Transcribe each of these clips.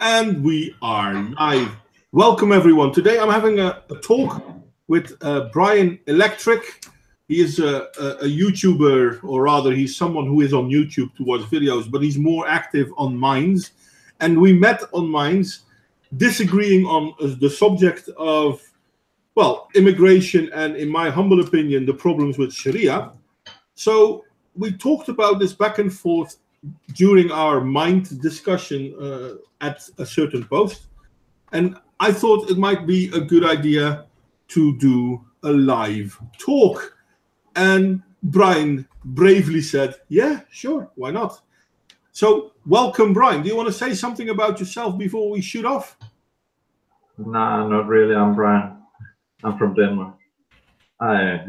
And we are live. Welcome, everyone. Today I'm having a talk with Brian Electric. He is a YouTuber, or rather, he's someone who is on YouTube to watch videos, but he's more active on Minds. And we met on Minds, disagreeing on the subject of, well, immigration and, in my humble opinion, the problems with Sharia. So we talked about this back and forth during our mind discussion at a certain post, and I thought it might be a good idea to do a live talk. And Brian bravely said, "Yeah, sure, why not?" So, welcome, Brian. Do you want to say something about yourself before we shoot off? Nah, not really. I'm Brian. I'm from Denmark. I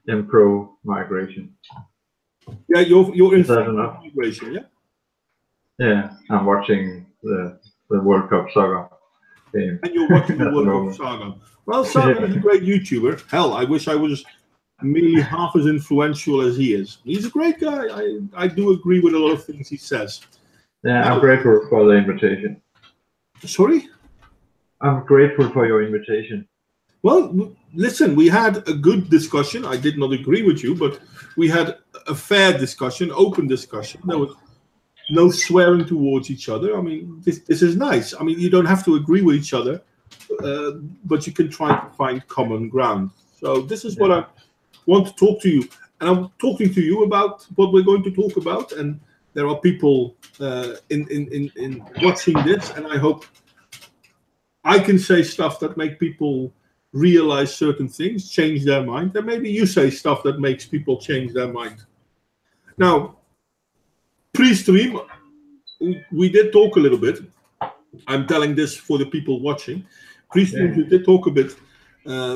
am pro migration. Yeah, you're in Is that favor of enough? migration, yeah? Yeah, I'm watching the World Cup soccer game And you're watching the at the work of moment. Saga. Well, Saga is a Yeah, great YouTuber. Hell, I wish I was merely half as influential as he is. He's a great guy. I do agree with a lot of things he says. yeah. I'm Now, grateful for the invitation. sorry? I'm grateful for your invitation. Well, listen, we had a good discussion. I did not agree with you, but we had a fair discussion, open discussion. There was no swearing towards each other. I mean, this is nice. I mean, you don't have to agree with each other, uh, but you can try to find common ground. So this is what Yeah, I want to talk to you, and I'm talking to you about what we're going to talk about. And there are people in watching this, and I hope I can say stuff that make people realize certain things, change their mind, and maybe you say stuff that makes people change their mind. Now, pre-stream, we did talk a little bit. I'm telling this for the people watching. Pre-stream, yeah, we did talk a bit.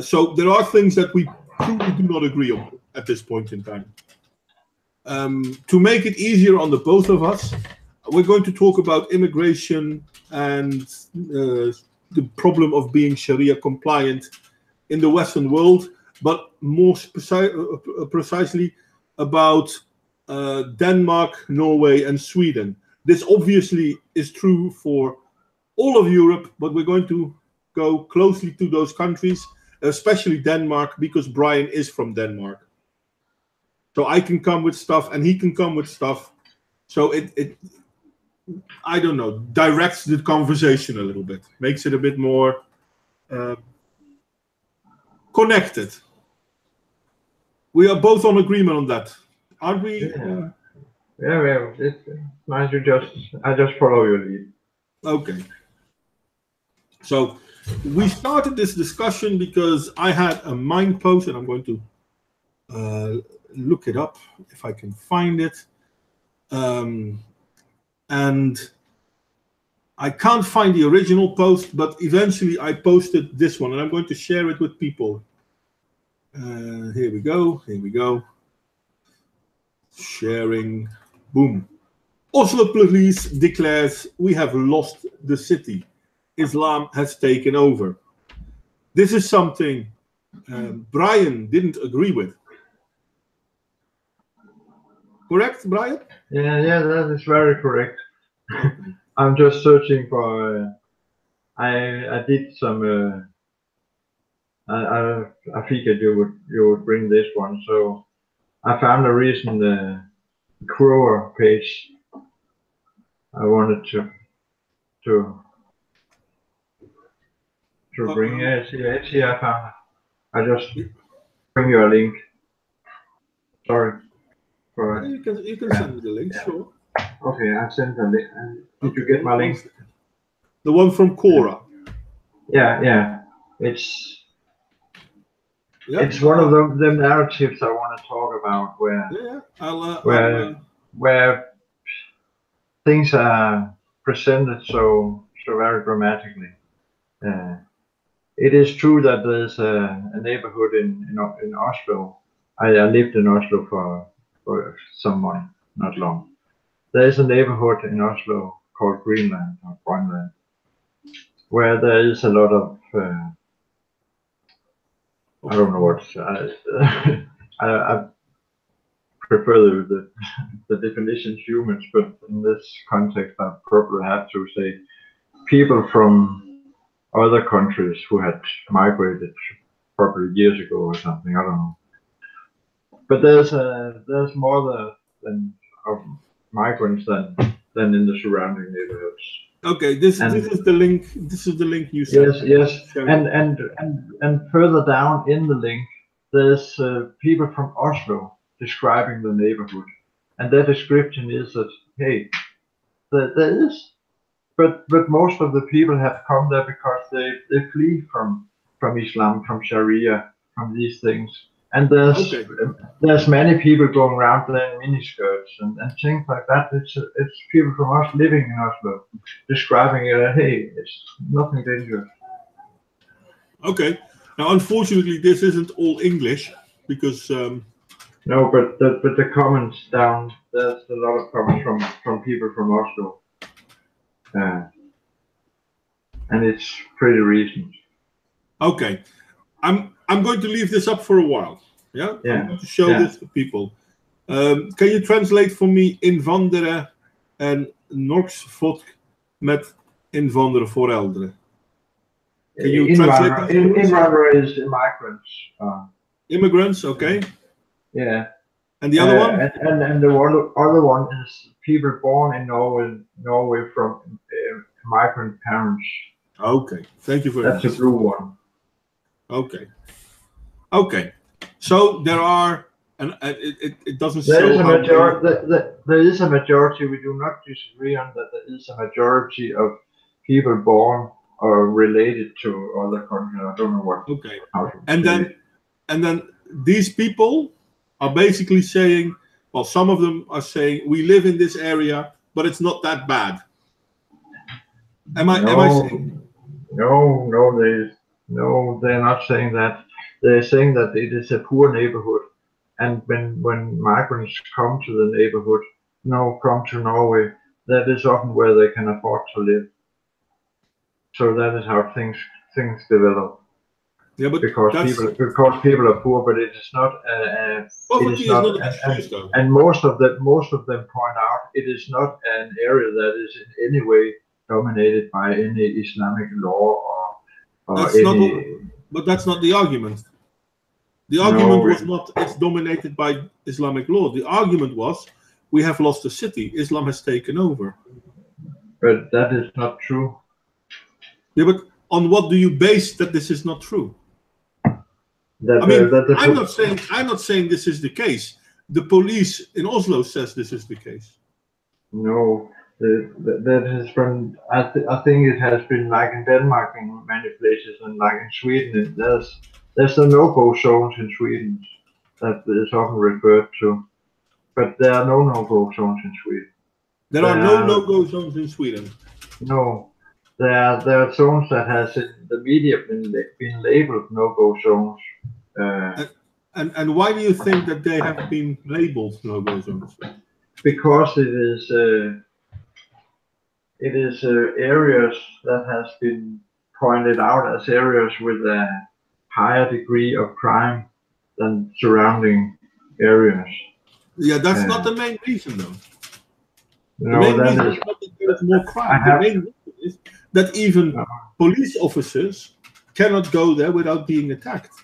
So there are things that we truly do not agree on at this point in time. To make it easier on the both of us, we're going to talk about immigration and the problem of being Sharia compliant in the Western world, but more precisely about Denmark, Norway, and Sweden. This obviously is true for all of Europe, but we're going to go closely to those countries, especially Denmark, because Brian is from Denmark. So I can come with stuff and he can come with stuff. So it I don't know, directs the conversation a little bit, makes it a bit more uh, connected. We are both on agreement on that, aren't we? yeah, yeah. Yeah. It's nice. I just follow your lead. Okay. So we started this discussion because I had a mind post, and I'm going to uh, look it up if I can find it. Um, and I can't find the original post, but eventually I posted this one, and I'm going to share it with people. Here we go. Here we go. Sharing. Boom. Oslo police declares we have lost the city. Islam has taken over. This is something Brian didn't agree with. Correct, Brian? Yeah, yeah. That is very correct. Okay. I'm just searching for. I did some. I figured you would bring this one, so I found a recent Quora page. I wanted to to Uh, bring um, it. See, I found it. I just bring you a link. Sorry yeah, for you can yeah, send me the link, yeah. sure. Okay, I sent a link. Did Okay, you get my one link? second. The one from Cora. Yeah, yeah. It's Yeah, it's one of the narratives I want to talk about where yeah, yeah. I'll where where things are presented so very dramatically. Uh, it is true that there's a neighborhood in Oslo. I lived in Oslo for some money, not long. There is a neighborhood in Oslo called Greenland or Greenland, where there is a lot of I don't know what I prefer the definition humans, but in this context, I probably have to say people from other countries who had migrated probably years ago or something. I don't know. But there's more than of migrants than in the surrounding neighborhoods. Okay, this is the link. This is the link you sent. Yes, and further down in the link, there's people from Oslo describing the neighborhood, and their description is that hey, there is, but most of the people have come there because they flee from Islam, from Sharia, from these things. And there's many people going around there in miniskirts and things like that. It's people from us living in Oslo describing it. Hey, it's nothing dangerous. Okay. Now, unfortunately, this isn't all English because. No, but the comments down, there's a lot of comments from people from Oslo, and it's pretty recent. Okay, I'm going to leave this up for a while. Yeah, I'm going to show this to people. Can you translate for me invanderen en Norsfot met invanderen voor elderen? Can you translate that? Invanderen is migrants. Immigrants, okay. Yeah. And the other one? And the other one is people born in Norway from migrant parents. Okay, thank you very much. That's a blue one. Okay. Okay. So there are, and it doesn't there show is a how majority. There is a majority. We do not disagree on that. There is a majority of people born or related to other countries. I don't know what. Okay. And then these people are basically saying, well, some of them are saying we live in this area, but it's not that bad. Am I saying? No, they're not saying that. They're saying that it is a poor neighborhood, and when migrants come to the neighborhood, come to Norway, that is often where they can afford to live. So that is how things develop. Yeah, but because people are poor, but it is not. Poverty is not an excuse, though. And most of them point out it is not an area that is in any way dominated by any Islamic law or any. But that's not the argument. The argument was not it's dominated by Islamic law. The argument was we have lost a city. Islam has taken over. But that is not true. Yeah, but on what do you base that this is not true? I'm not saying this is the case. The police in Oslo says this is the case. No, that has been. I think it has been like in Denmark in many places, and like in Sweden. There's the no-go zones in Sweden that is often referred to, but there are no no-go zones in Sweden. There are no no-go zones in Sweden. No, there are zones that has in the media been labeled no-go zones. And why do you think that they have been labeled no-go zones? Because it is areas that has been pointed out as areas with a higher degree of crime than surrounding areas. Yeah, that's not the main reason, though. No, the main reason is not that there's more crime. The main reason is that even police officers cannot go there without being attacked.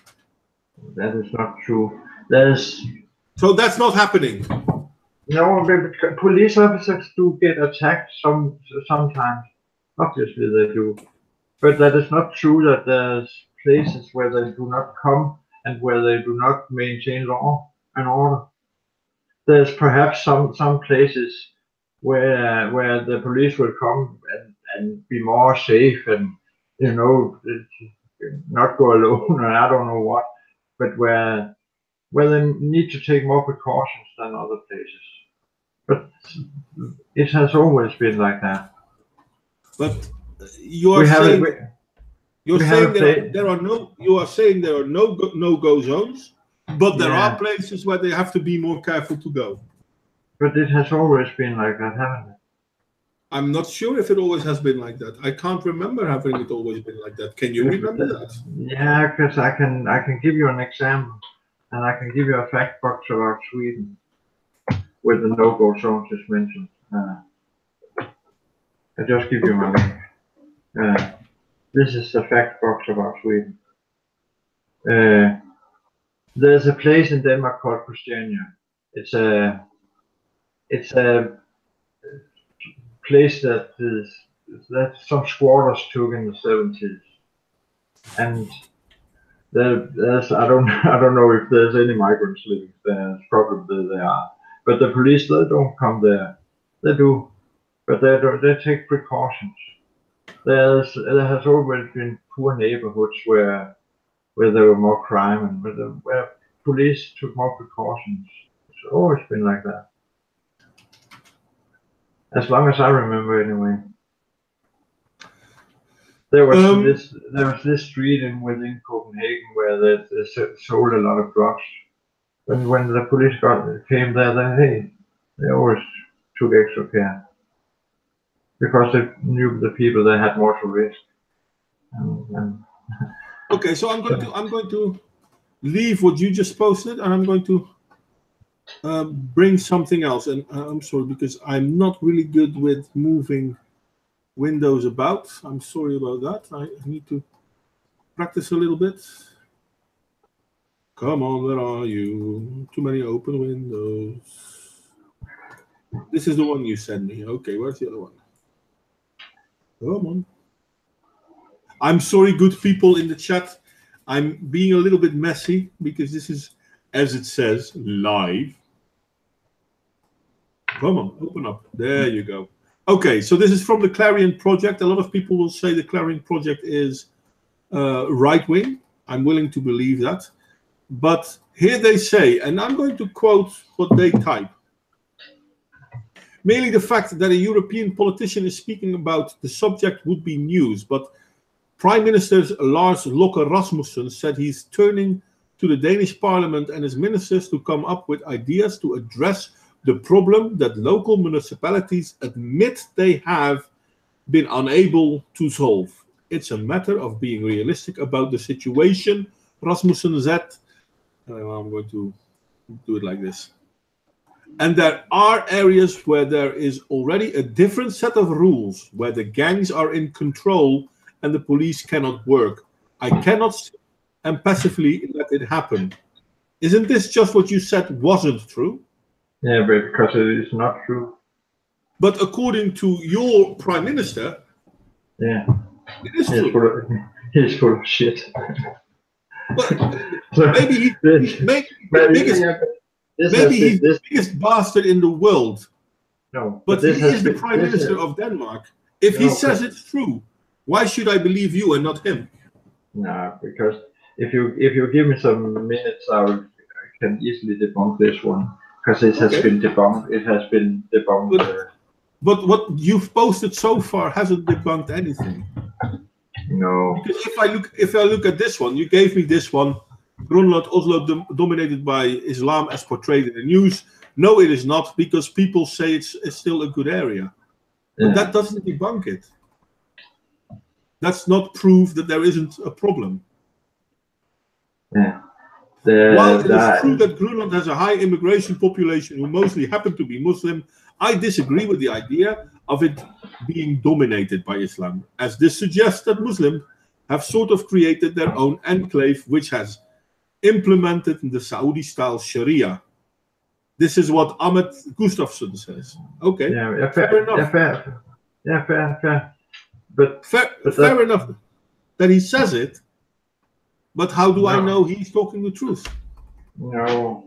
That is not true. So that's not happening. No, but police officers do get attacked sometimes. Obviously they do. But that is not true that there's places where they do not come and where they do not maintain law and order. There's perhaps some places where the police will come and be more safe and not go alone or I don't know what, but where they need to take more precautions than other places. But it has always been like that. But you are saying there are no no-go zones, but there are places where they have to be more careful to go. But it has always been like that, haven't it? I'm not sure if it always has been like that. I can't remember having it always been like that. Can you remember that? Yeah, because I can give you an example, and I can give you a fact box about Sweden with the no-go zones just mentioned. I just give you my link. This is the fact box about Sweden. There's a place in Denmark called Christiania. It's a place that some squatters took in the 70s, and there's I don't know if there's any migrants living there. Probably there are, but the police, they don't come there. They do, but they take precautions. There has always been poor neighborhoods where there were more crime and where police took more precautions. It's always been like that, as long as I remember, anyway. There was this street within Copenhagen where they sold a lot of drugs. And when the police came there, they always took extra care, because they knew the people they had more to risk. Okay, so I'm going to leave what you just posted, and I'm going to bring something else. And I'm sorry, because I'm not really good with moving windows about. I'm sorry about that. I need to practice a little bit. Come on, where are you? Too many open windows. This is the one you sent me. Okay, where's the other one? Come on. I'm sorry, good people in the chat. I'm being a little bit messy because this is, as it says, live. Come on, open up. There you go. Okay, so this is from the Clarion Project. A lot of people will say the Clarion Project is right-wing. I'm willing to believe that. But here they say, and I'm going to quote what they type. Merely the fact that a European politician is speaking about the subject would be news, but Prime Minister Lars Løkke Rasmussen said he's turning to the Danish parliament and his ministers to come up with ideas to address the problem that local municipalities admit they have been unable to solve. It's a matter of being realistic about the situation, Rasmussen said. I'm going to do it like this. And there are areas where there is already a different set of rules, where the gangs are in control and the police cannot work. I cannot sit and passively let it happen. Isn't this just what you said wasn't true? Yeah, but because it is not true. But according to your prime minister, yeah, it is true. He's full of shit. But maybe he's the biggest bastard in the world. No, but he is the prime minister of Denmark. If he says it's true, why should I believe you and not him? No, because if you give me some minutes, I can easily debunk this one, because it has been debunked. It has been debunked. But what you've posted so far hasn't debunked anything. No. Because if I look at this one, you gave me this one. Greenland, Oslo dominated by Islam as portrayed in the news. No, it is not, because people say it's still a good area. But that doesn't debunk it. That's not proof that there isn't a problem. Yeah. While it is true that Greenland has a high immigration population who mostly happen to be Muslim, I disagree with the idea of it being dominated by Islam, as this suggests that Muslims have sort of created their own enclave, which has implemented the Saudi-style Sharia. This is what Ahmed Gustafsson says. Okay, fair enough. Fair. But fair enough that he says it. But how do I know he's talking the truth? No.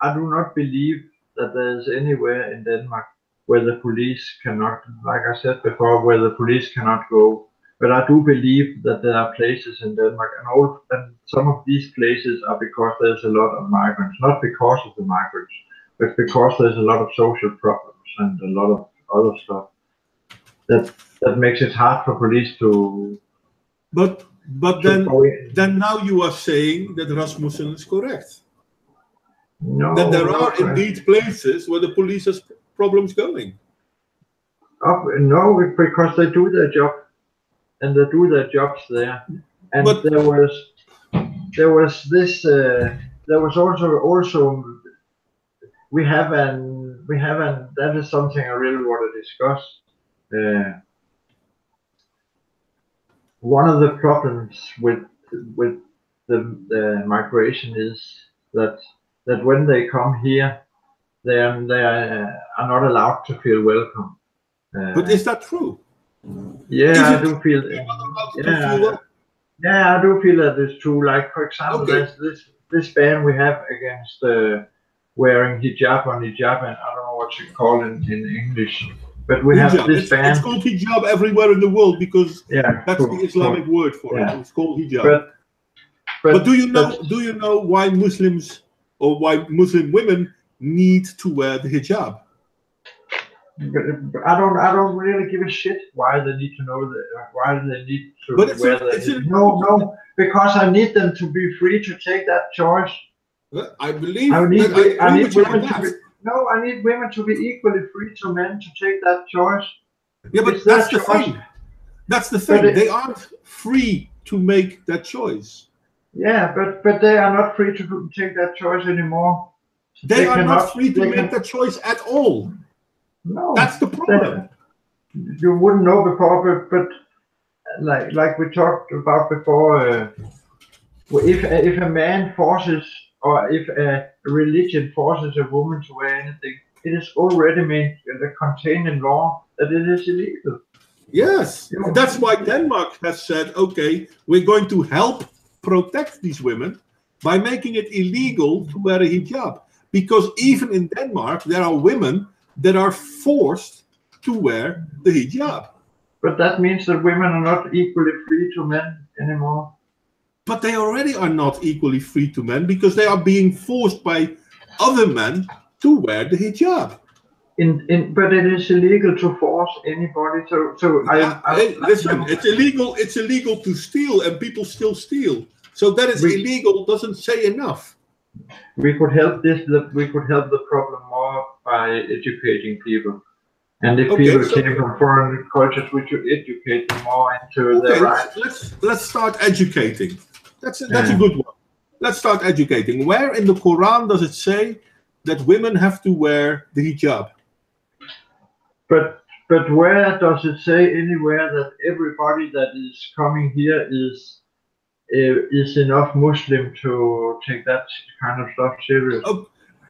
I do not believe that there is anywhere in Denmark where the police cannot, like I said before, where the police cannot go. But I do believe that there are places in Denmark, and some of these places are because there's a lot of migrants, not because of the migrants, but because there's a lot of social problems and a lot of other stuff that makes it hard for police to. But then now you are saying that Rasmussen is correct. No. That there are indeed places where the police has problems going. No, because they do their job, and they do their jobs there. And but there was this. There was also we have haven't. That is something I really want to discuss. One of the problems with the migration is that when they come here, they are not allowed to feel welcome. But is that true? Yeah, I do feel. Yeah, yeah, I do feel that it's true. Like, for example, there's this ban we have against wearing hijab on hijab, and I don't know what you call it in English, but we hijab. have this ban. It's called hijab everywhere in the world because that's the Islamic word for it. It's called hijab. But do you know why Muslims or why Muslim women need to wear the hijab? I don't really give a shit why they need to know why they need to wear that. No, because I need them to be free to take that choice. I believe I need women to be, I need women to be equally free to men to take that choice. Yeah, but that's the thing. That's the thing. They aren't free to make that choice. Yeah, but they are not free to take that choice anymore. They are not free to make that choice at all. No, that's the problem. You wouldn't know before, but like we talked about before, if a man forces or if a religion forces a woman to wear anything, it is already contained in law that it is illegal. Yes, that's why Denmark has said, okay, we're going to help protect these women by making it illegal to wear a hijab. Because even in Denmark, there are women that are forced to wear the hijab. But that means that women are not equally free to men anymore. But they already are not equally free to men because they are being forced by other men to wear the hijab. But it is illegal to force anybody. Listen, it's illegal. It's illegal to steal, and people still steal. So that is illegal doesn't say enough. We could help We could help the problem more by educating people. And if people came from foreign cultures, we should educate them more into their rights. Let's start educating. That's a good one. Let's start educating. Where in the Quran does it say that women have to wear the hijab? But where does it say anywhere that everybody that is coming here is enough Muslim to take that kind of stuff serious?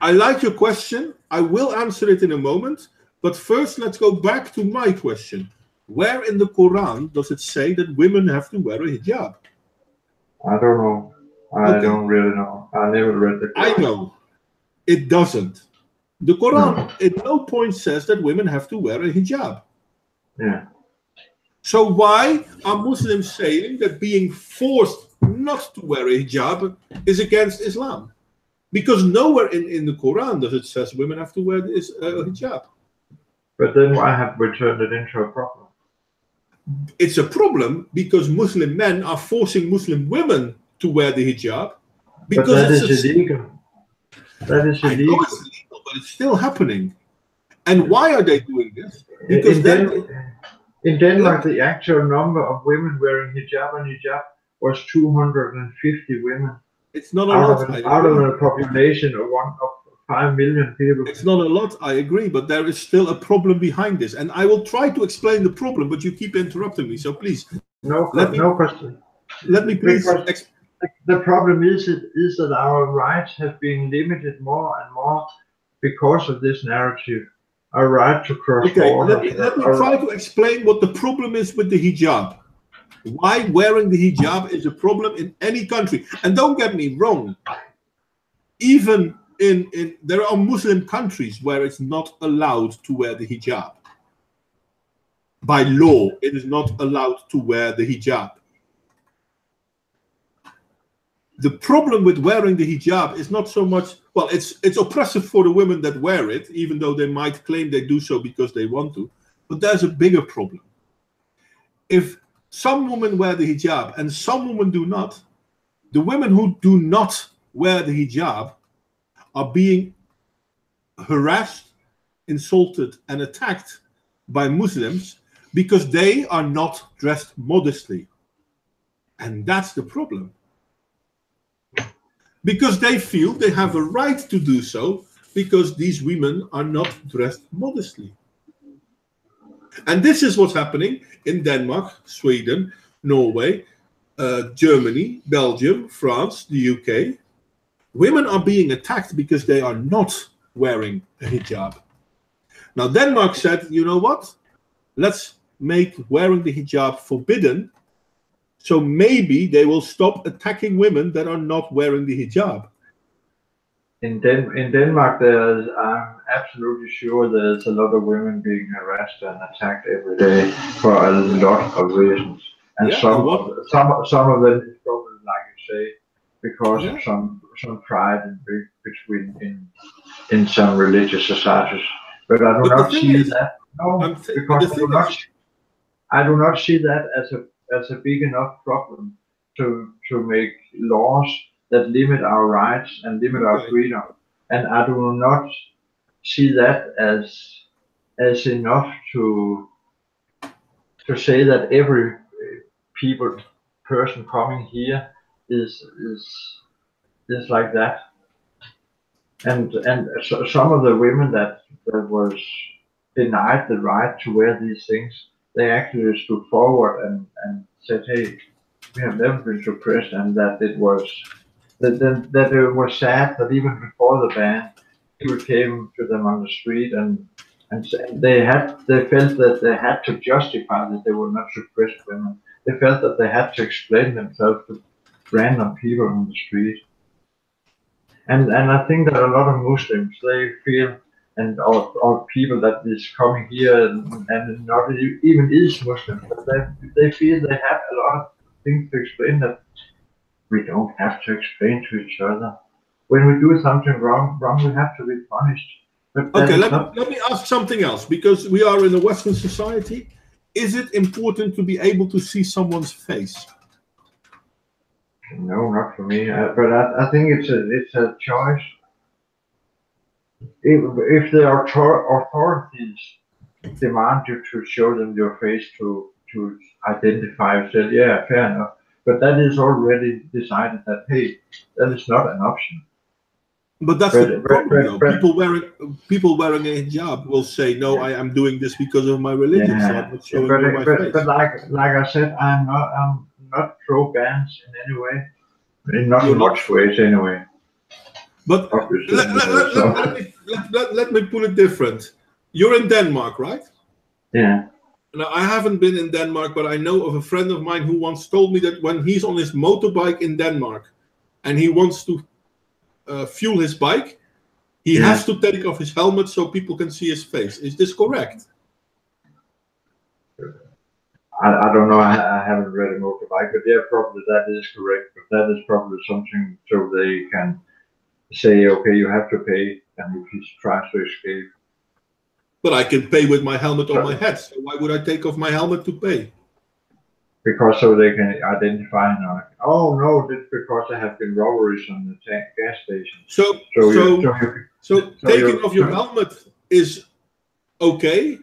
I like your question. I will answer it in a moment. But first, let's go back to my question. Where in the Quran does it say that women have to wear a hijab? I don't know. I don't really know. I never read the Quran. I know. It doesn't. The Quran at no point says that women have to wear a hijab. Yeah. So why are Muslims saying that being forced not to wear a hijab is against Islam? Because nowhere in the Quran does it says women have to wear a hijab. But then why have we turned it into a problem? It's a problem because Muslim men are forcing Muslim women to wear the hijab. Because but that is illegal. That is illegal. I know it's illegal, but it's still happening. And why are they doing this? Because in Denmark, the actual number of women wearing hijab was 250 women. It's not a lot. Out of a population of 5 million people. It's not a lot, I agree, but there is still a problem behind this. And I will try to explain the problem, but you keep interrupting me. So please. No question. Let me please. The problem is that our rights have been limited more and more because of this narrative. Our right to cross borders. Let me try to explain what the problem is with the hijab. Why wearing the hijab is a problem in any country. And don't get me wrong. Even there are Muslim countries where it's not allowed to wear the hijab. By law, it is not allowed to wear the hijab. The problem with wearing the hijab is not so much, well, it's oppressive for the women that wear it, even though they might claim they do so because they want to. But there's a bigger problem. If some women wear the hijab and some women do not, the women who do not wear the hijab are being harassed, insulted, and attacked by Muslims because they are not dressed modestly. And that's the problem. Because they feel they have a right to do so because these women are not dressed modestly. And this is what's happening in Denmark, Sweden, Norway, Germany, Belgium, France, the UK. Women are being attacked because they are not wearing a hijab. Now, Denmark said, you know what? Let's make wearing the hijab forbidden. So maybe they will stop attacking women that are not wearing the hijab. In Denmark, I'm absolutely sure there's a lot of women being harassed and attacked every day for a lot of reasons. And Yeah, some of them is probably, like you say, because of some pride in some religious societies. But I do not see that. No, because I do not see that as a big enough problem to make laws that limit our rights and limit our freedom. And I do not see that as enough to say that every person coming here is like that. And so some of the women that was denied the right to wear these things, they actually stood forward and said, hey, we have never been suppressed, and that it was sad that even before the ban, people came to them on the street and they felt that they had to justify that they were not suppressed women. They felt that they had to explain themselves to random people on the street. And I think that a lot of Muslims, they feel, or people that is coming here and not even is Muslim, but they feel they have a lot of things to explain that we don't have to explain to each other. When we do something wrong, we have to be punished. But okay, let me ask something else, because we are in a Western society. Is it important to be able to see someone's face? No, not for me. But I think it's a choice. If the authorities demand you to show them your face to identify yourself, yeah, fair enough. But that is already decided that, hey, that is not an option. But that's the problem, though. People wearing a hijab will say, no, I am doing this because of my religion, so I'm not showing you my face. But like I said, I'm not pro bans in any way. In not much ways, anyway. But let me put it different. You're in Denmark, right? Yeah. Now, I haven't been in Denmark, but I know of a friend of mine who once told me that when he's on his motorbike in Denmark and he wants to fuel his bike, he has to take off his helmet so people can see his face. Is this correct? I don't know. I haven't read a motorbike, but yeah, probably that is correct. But that is probably something so they can say, okay, you have to pay, and if he tries to escape. But I can pay with my helmet on my head, so why would I take off my helmet to pay? Because so they can identify now. Oh no, that's because there have been robberies on the gas station. So taking off your helmet is okay,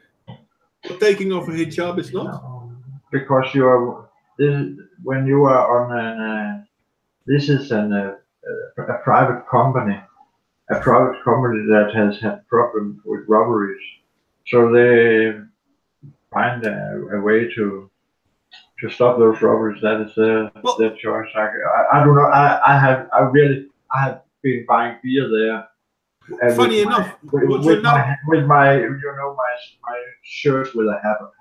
but taking off a hijab is not? No, because when you are on this is a private company. A private company that has had problems with robberies, so they find a way to stop those robberies. That is their choice. I don't know. I have been buying beer there. Funny enough, with my shirt with a hat on.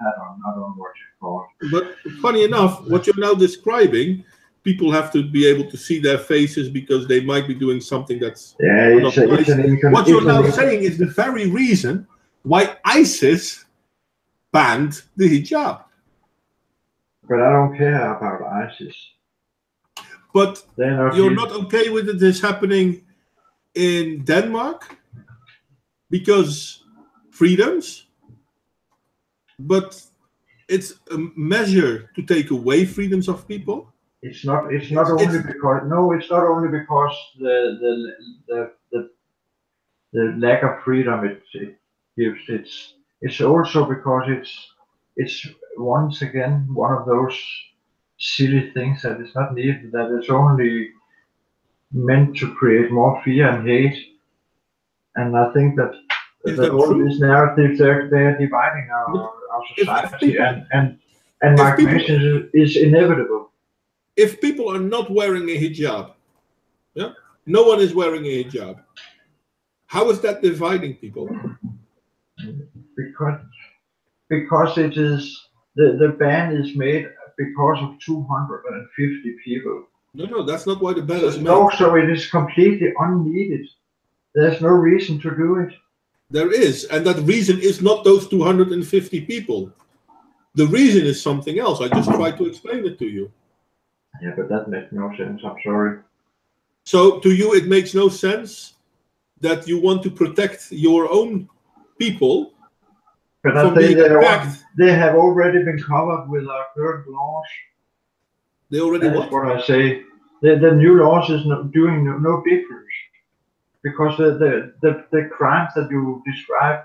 I don't know what you call it. But funny enough, what you're now describing, people have to be able to see their faces because they might be doing something that's not nice. What you're now saying is the very reason why ISIS banned the hijab. But I don't care about ISIS. But you're not okay with it this happening in Denmark because freedoms, but it's a measure to take away freedoms of people. It's not only because the lack of freedom it gives. It's also because it's once again one of those silly things that is not needed. That is only meant to create more fear and hate. And I think that Is that all true? these narratives they're dividing our society, and my question is inevitable. If people are not wearing a hijab, yeah, no one is wearing a hijab. How is that dividing people? Because it is the ban is made because of 250 people. No, that's not why the ban is made. No, so it is completely unneeded. There's no reason to do it. There is, and that reason is not those 250 people. The reason is something else. I just tried to explain it to you. Yeah, but that makes no sense. I'm sorry. So to you, it makes no sense that you want to protect your own people from being attacked. They have already been covered with our current laws. They already That's what I say. The new laws is doing no difference, because the crimes that you describe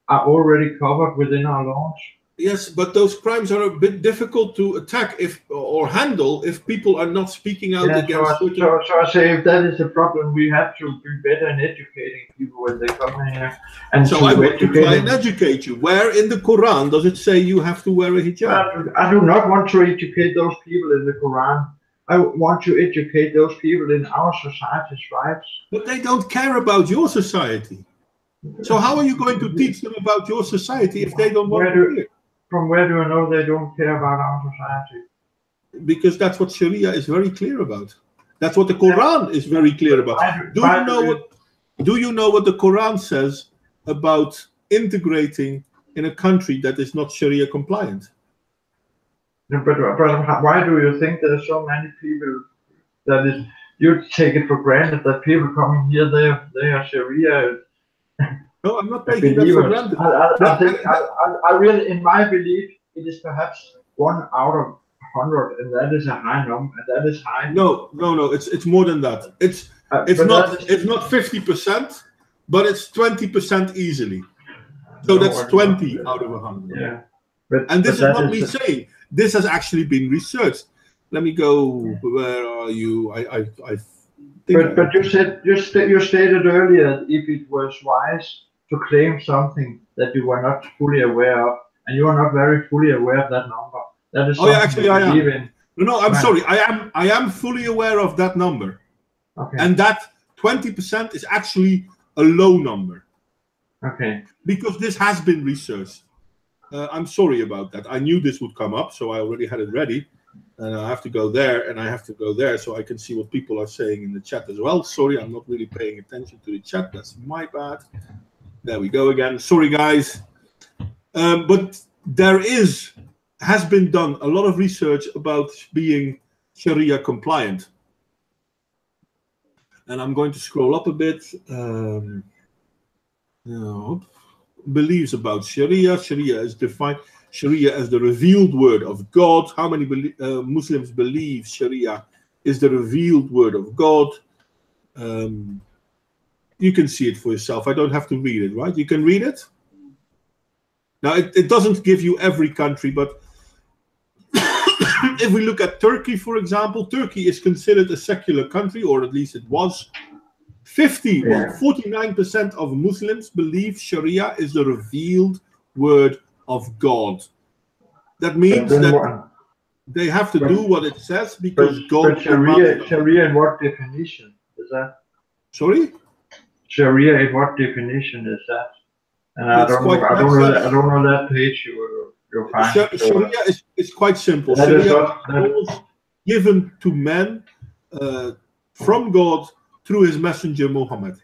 are already covered within our laws. Yes, but those crimes are a bit difficult to attack or handle if people are not speaking out against. So I say, if that is a problem, we have to be better in educating people when they come here. And so I want to try and educate you. Where in the Quran does it say you have to wear a hijab? I do not want to educate those people in the Quran. I want to educate those people in our society's rights. But they don't care about your society. So how are you going to teach them about your society if they don't want to hear? From where do I know they don't care about our society? Because that's what Sharia is very clear about. That's what the Quran is very clear about. Do you know what the Quran says about integrating in a country that is not Sharia compliant? But why do you think there are so many people that is? You take it for granted that people coming here, they are Sharia. No, I'm not taking that for granted. I really, in my belief, it is perhaps 1 out of 100, and that is a high number. And that is high. No. It's more than that. It's not 50%, but it's 20% easily. So that's 20 out of 100. Yeah. And this is not me saying. This has actually been researched. Let me go. Where are you? I think. But you stated earlier, if it was wise to claim something that you were not fully aware of, and you are not very fully aware of that number. That is actually I am. No, I'm sorry. I am fully aware of that number. Okay. And that 20% is actually a low number. Okay. Because this has been researched. I'm sorry about that. I knew this would come up, so I already had it ready. And I have to go there, and I have to go there, so I can see what people are saying in the chat as well. Sorry, I'm not really paying attention to the chat. That's my bad. There we go again. Sorry, guys. But there has been done a lot of research about being Sharia compliant. And I'm going to scroll up a bit. Beliefs about Sharia. Sharia is defined. Sharia as the revealed word of God. How many Muslims believe Sharia is the revealed word of God? You can see it for yourself. I don't have to read it, right? You can read it. Now, it doesn't give you every country, but if we look at Turkey, for example, Turkey is considered a secular country, or at least it was. 49% of Muslims believe Sharia is the revealed word of God. That means that they have to do what it says because God. But Sharia in what definition is that? Sorry? Sharia in what definition is that? And I don't know that page you're finding. Sharia is quite simple. Sharia is given to men from God through his messenger Muhammad.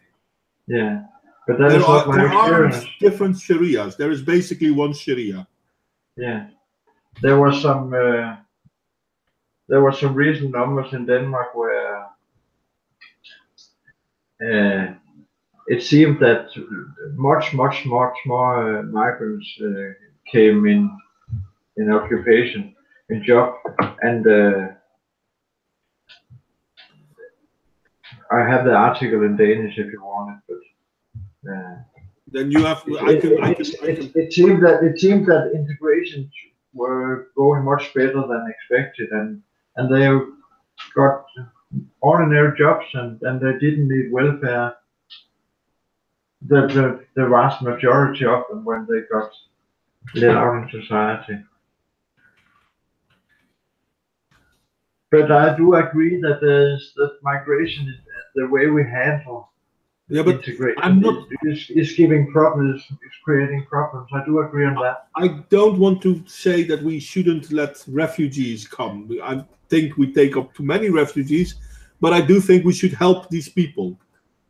Yeah, but there are different Sharias. There is basically one Sharia. Yeah, there was some recent numbers in Denmark where it seemed that much more migrants came in occupation, in job, and I have the article in Danish if you want it, but then you have. It seemed that integrations were going much better than expected, and they got ordinary jobs, and they didn't need welfare. the vast majority of them when they got let out in society. But I do agree that that migration is the way we handle integration is giving problems, is creating problems. I do agree on that. I don't want to say that we shouldn't let refugees come. I think we take up too many refugees, but I do think we should help these people.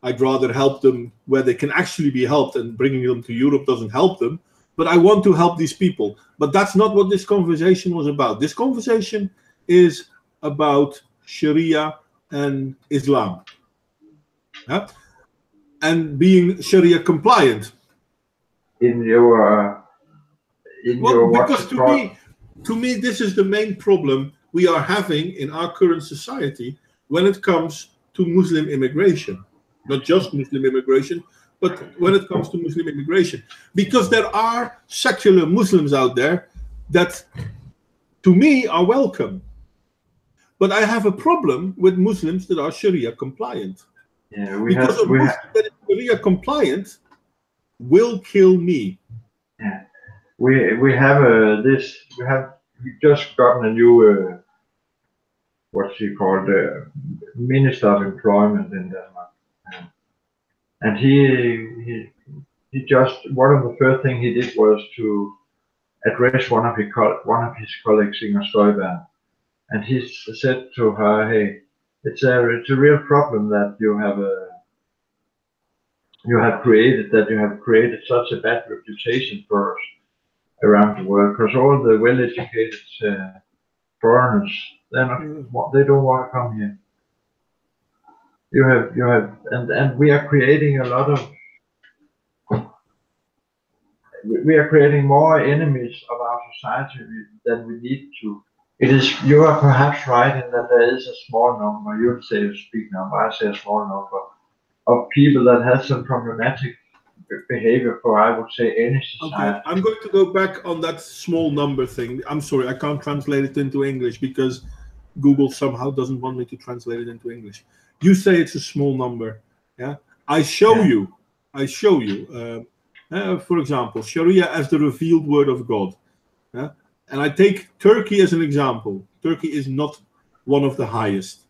I'd rather help them where they can actually be helped, and bringing them to Europe doesn't help them. But I want to help these people. But that's not what this conversation was about. This conversation is about Sharia and Islam. Yeah? And being Sharia compliant. Because to me, this is the main problem we are having in our current society when it comes to Muslim immigration. Not just Muslim immigration, but when it comes to Muslim immigration. Because there are secular Muslims out there that, to me, are welcome. But I have a problem with Muslims that are Sharia compliant. Yeah, because a Muslim that is Sharia compliant will kill me. Yeah, we have we just gotten a new what's he called Minister of Employment in Denmark, and he just one of the first thing he did was to address one of his colleagues, Inger Støjberg, and he said to her, "Hey, it's a real problem that you have created such a bad reputation for us around the world, because all the well-educated foreigners, they don't want to come here. You have, and we are creating a lot of, we are creating more enemies of our society than we need to. You are perhaps right in that there is a small number. You say a big number, I say a small number of people that have some problematic behavior for, I would say, any society. Okay, I'm going to go back on that small number thing. I'm sorry, I can't translate it into English because Google somehow doesn't want me to translate it into English. You say it's a small number. Yeah, I show you. For example, Sharia as the revealed word of God. Yeah, and I take Turkey as an example. Turkey is not one of the highest.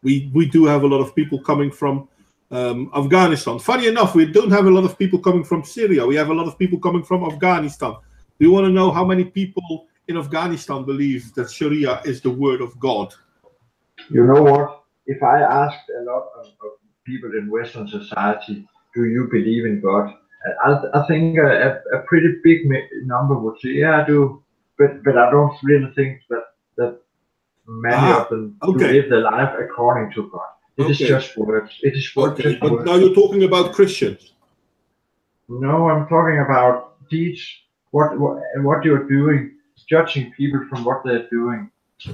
We do have a lot of people coming from Afghanistan. Funny enough, we don't have a lot of people coming from Syria. We have a lot of people coming from Afghanistan. Do you want to know how many people in Afghanistan believe that Sharia is the word of God? You know what? If I asked a lot of people in Western society, do you believe in God? I think a pretty big number would say, yeah, I do. But I don't really think that many of them live their life according to God. It is just words. It is words. Okay, but now you're talking about Christians. No, I'm talking about deeds. What you're doing, judging people from what they're doing.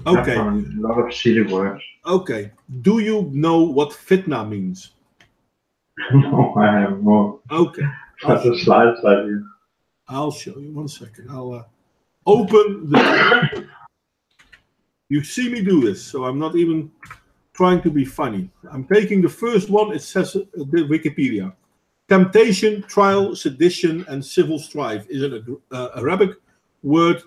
Okay. Not from a lot of silly words. Okay. Do you know what fitna means? No, I have more. Okay. That's a slide here. I'll show you. 1 second. I'll open the. You see me do this, so I'm not even trying to be funny. I'm taking the first one. It says the Wikipedia. Temptation, trial, sedition, and civil strife is an Arabic word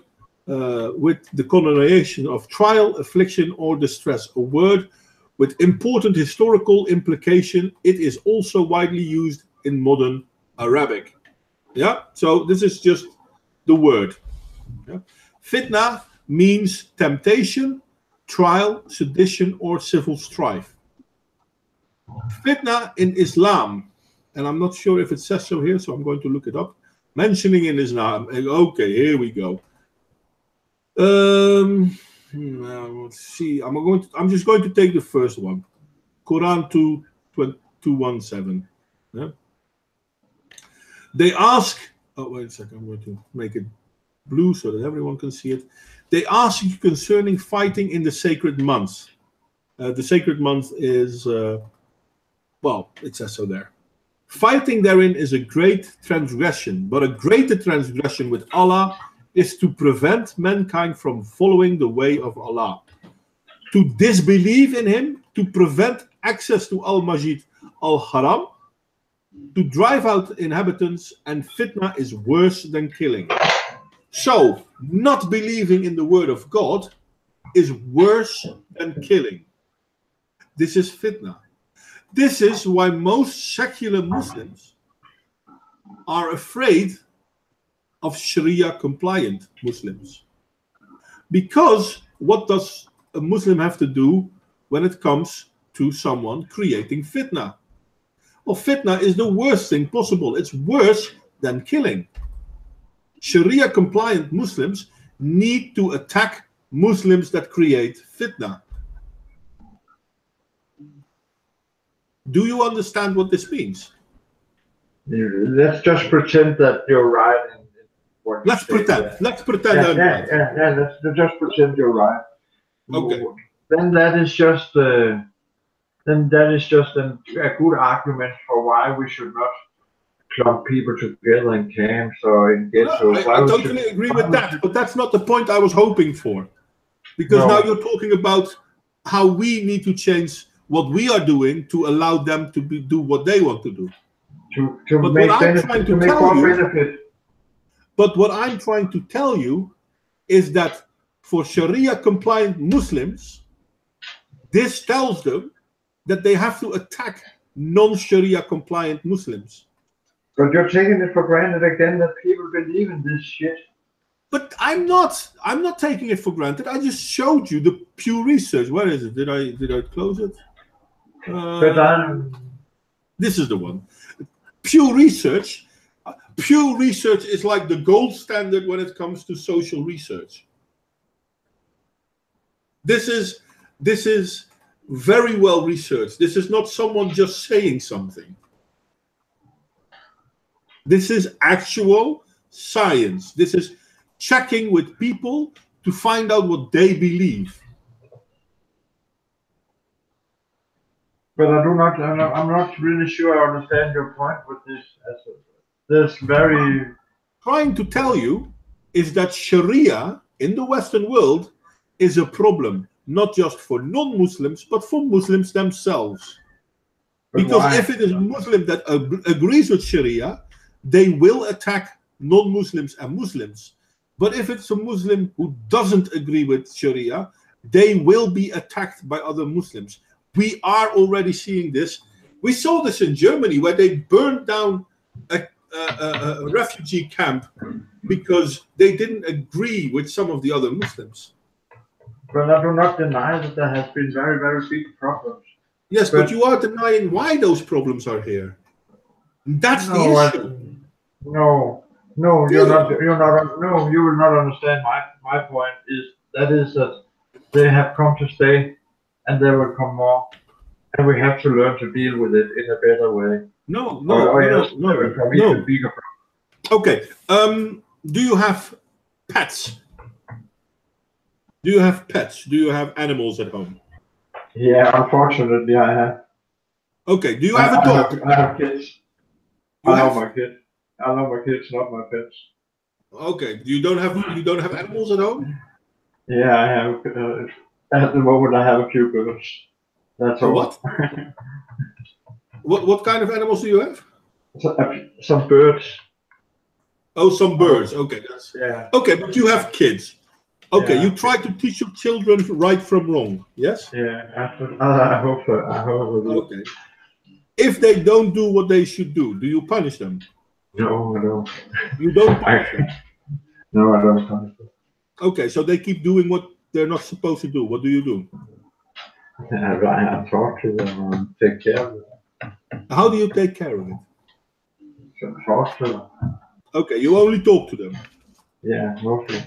with the connotation of trial, affliction, or distress. A word with important historical implication. It is also widely used in modern Arabic. Yeah, so this is just the word. Yeah. Fitna means temptation, trial, sedition, or civil strife. Fitna in Islam, and I'm not sure if it says so here, so I'm going to look it up. Mentioning in Islam. Okay, here we go. Let's see. I'm just going to take the first one. Quran 2:17. Yeah. They ask. Oh, wait a second. I'm going to make it blue so that everyone can see it. They ask you concerning fighting in the sacred months. The sacred month is, well, it says so there. Fighting therein is a great transgression, but a greater transgression with Allah is to prevent mankind from following the way of Allah. To disbelieve in Him, to prevent access to Al-Majid Al-Haram, to drive out inhabitants, and fitna is worse than killing. So, not believing in the word of God is worse than killing. This is fitna. This is why most secular Muslims are afraid of Sharia-compliant Muslims. Because what does a Muslim have to do when it comes to someone creating fitna? Well, fitna is the worst thing possible. It's worse than killing. Sharia-compliant Muslims need to attack Muslims that create fitna. Do you understand what this means? Let's just pretend that you're right. Let's pretend. Let's pretend I'm right. Let's just pretend you're right. Okay. Then that is just a good argument for why we should not clump people together in camps or in ghettos. I totally agree with that, but that's not the point I was hoping for. Because now you're talking about how we need to change what we are doing to allow them to do what they want to do. To make more benefit. But what I'm trying to tell you is that for Sharia-compliant Muslims, this tells them that they have to attack non-Sharia-compliant Muslims. But you're taking it for granted again that people believe in this shit. But I'm not taking it for granted. I just showed you the Pew Research. Where is it? Did I close it? This is the one. Pew Research. Pew Research is like the gold standard when it comes to social research. This is very well researched. This is not someone just saying something. This is actual science. This is checking with people to find out what they believe. But I'm not really sure I understand your point with this. This very trying to tell you is that Sharia in the Western world is a problem, not just for non-Muslims, but for Muslims themselves. Because if it is a Muslim that agrees with Sharia, they will attack non-Muslims and Muslims. But if it's a Muslim who doesn't agree with Sharia, they will be attacked by other Muslims. We are already seeing this. We saw this in Germany where they burned down a refugee camp because they didn't agree with some of the other Muslims. But I do not deny that there has been very, very big problems. Yes, but you are denying why those problems are here. That's the issue. No, you will not understand my point is that they have come to stay and they will come more. And we have to learn to deal with it in a better way. No. Okay. Do you have pets? Do you have pets? Do you have animals at home? Yeah, unfortunately, I have. Okay. Do you have a dog? I have kids. I love my kids. I love my kids, not my pets. Okay. You don't have animals at home? Yeah, I have. At the moment, I have a few birds. That's all. What? What kind of animals do you have? Some birds. Oh, some birds. Okay, yeah. Okay, but you have kids. Okay, yeah. You try to teach your children right from wrong. Yes. Yeah, I hope so. Okay. If they don't do what they should do you punish them? No, I don't. You don't punish them? No, I don't punish them. Okay, so they keep doing what they're not supposed to do. What do you do? I talk to them and take care of them. How do you take care of it? Talk to them. Okay, you only talk to them? Yeah, mostly.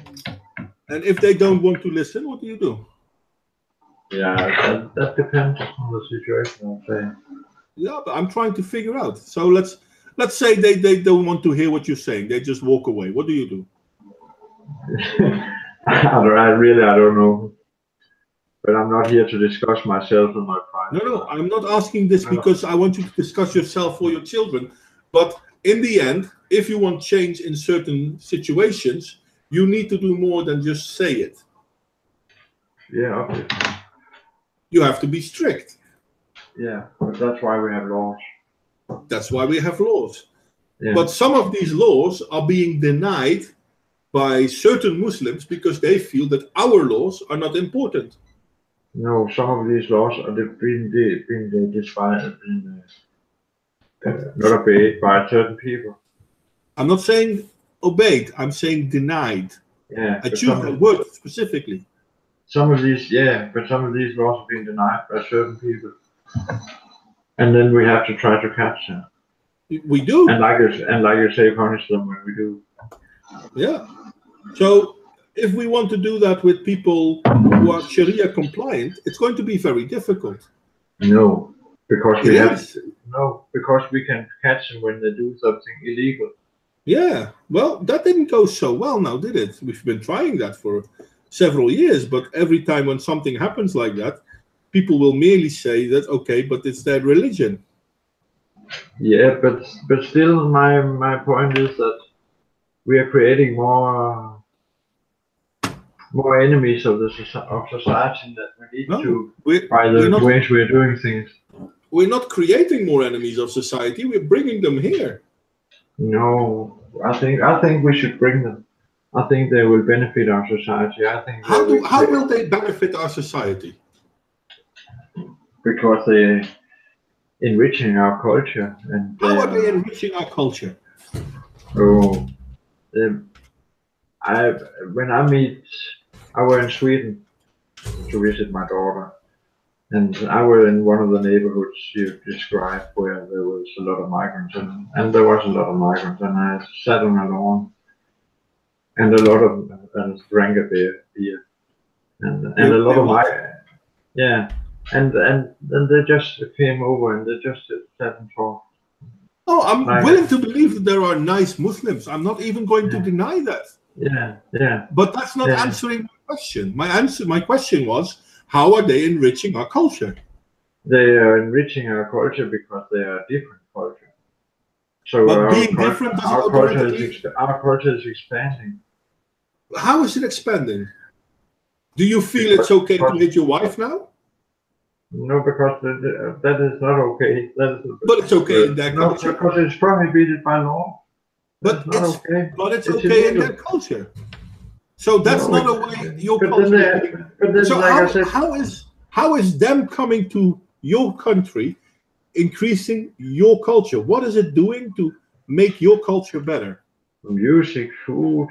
And if they don't want to listen, what do you do? Yeah, that depends on the situation, I'll say. Yeah, but I'm trying to figure out. So let's say they don't want to hear what you're saying. They just walk away. What do you do? I don't know. But I'm not here to discuss myself and my pride. No, I'm not asking this because I want you to discuss yourself or your children. But in the end, if you want change in certain situations, you need to do more than just say it. Yeah, obviously. You have to be strict. Yeah, but that's why we have laws. That's why we have laws. Yeah. But some of these laws are being denied by certain Muslims because they feel that our laws are not important. No, some of these laws are being not obeyed by certain people. I'm not saying obeyed, I'm saying denied. Yeah, I choose that word specifically. Some of these laws have been denied by certain people. And then we have to try to catch them. We do. And like you say, punish them when we do. Yeah. So if we want to do that with people who are Sharia compliant, it's going to be very difficult. No, because we can catch them when they do something illegal. Yeah. Well, that didn't go so well now, did it? We've been trying that for several years, but every time when something happens like that, people will merely say that, okay, but it's their religion. Yeah, but still my point is that we are creating more enemies of society that we need to by the ways we're doing things. We're not creating more enemies of society, we're bringing them here. No, I think we should bring them. I think they will benefit our society. I think how will they benefit our society? Because they're enriching our culture. And how are they enriching our culture? Oh, I was in Sweden to visit my daughter, and I was in one of the neighborhoods you described where there was a lot of migrants, and there was a lot of migrants, and I sat on a lawn, and a lot of them drank a beer, and a lot of migrants, yeah, and they just came over and they just sat and talked. Oh, I'm willing to believe that there are nice Muslims. I'm not even going to deny that. Yeah. But that's not answering my question. My question was, how are they enriching our culture? They are enriching our culture because they are a different culture. So being different, our culture is expanding. How is it expanding? Do you feel it's okay to hit your wife now? No, because that is not okay. But it's okay in that culture. Because it's prohibited by law. But it's okay in that culture. So that's not a way your culture. So how is them coming to your country increasing your culture? What is it doing to make your culture better? Music, food,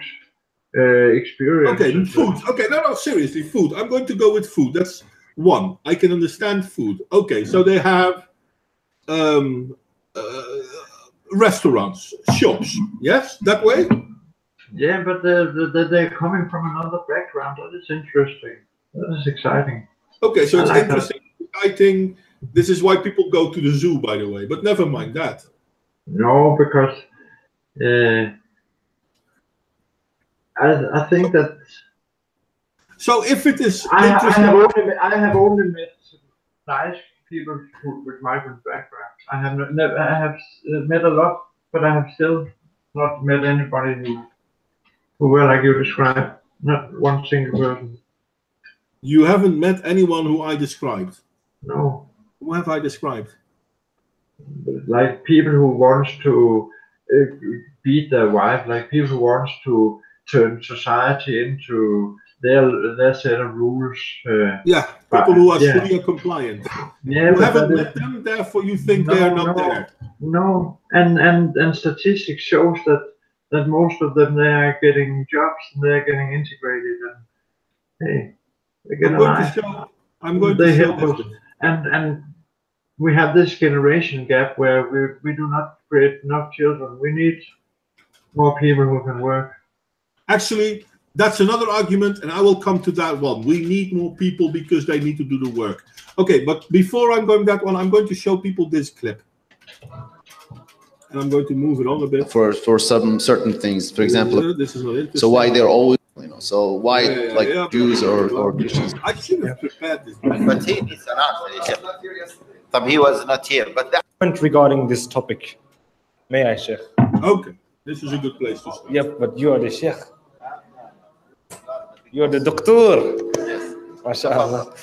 experience. Okay, food. Okay, no, seriously, food. I'm going to go with food. That's one. I can understand food. Okay, so they have restaurants, shops. Yes, that way. Yeah, but they're coming from another background. That is interesting. That is exciting. Okay, so it's interesting, exciting. This is why people go to the zoo, by the way. But never mind that. No, because I think that. So if it is I have only met nice people with migrant backgrounds. I have met a lot, but I have still not met anybody who were like you described. Not one single person. You haven't met anyone who I described? No. Who have I described? Like people who wants to beat their wife, like people who wants to turn society into their set of rules. People who are Sharia compliant. Yeah, you haven't met them, therefore you think they're not there. No, and statistics shows that most of them, they are getting jobs and they're getting integrated, and hey, they get I'm going to show this. And we have this generation gap where we do not create enough children. We need more people who can work. Actually, that's another argument, and I will come to that one. We need more people because they need to do the work. Okay, but before I'm going that one, I'm going to show people this clip. And I'm going to move it on a bit. For some certain things, for example, this is interesting. So why they're always, so why Jews or Christians? I should have prepared this. But he needs an answer. He was not here. But that regarding this topic, may I, Sheikh? Okay, this is a good place to start. Yep, but you are the Sheikh. You're the doctor. Yes. MashaAllah.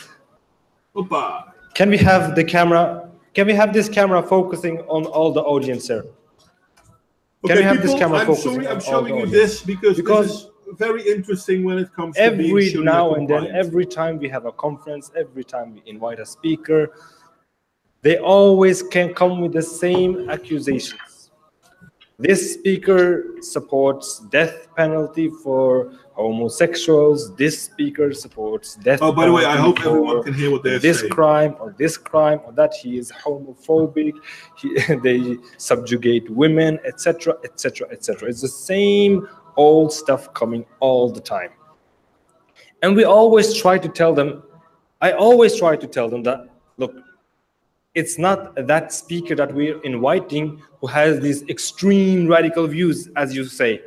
Opa. Can we have the camera? Can we have this camera focusing on all the audience here? Can Okay, we have people, this camera I'm focusing sorry, on I'm all showing the you audience? this because this is very interesting when it comes to being Every Sharia now and then, compliant. every time we have a conference, every time we invite a speaker, they always can come with the same accusations. This speaker supports death penalty for homosexuals. This speaker supports death Oh, by the way, I penalty hope everyone for can hear what they're this saying. crime or this crime, or that he is homophobic, they subjugate women, etc., etc., etc. It's the same old stuff coming all the time. And we always try to tell them, I always try to tell them that, look, it's not that speaker that we're inviting who has these extreme radical views, as you say.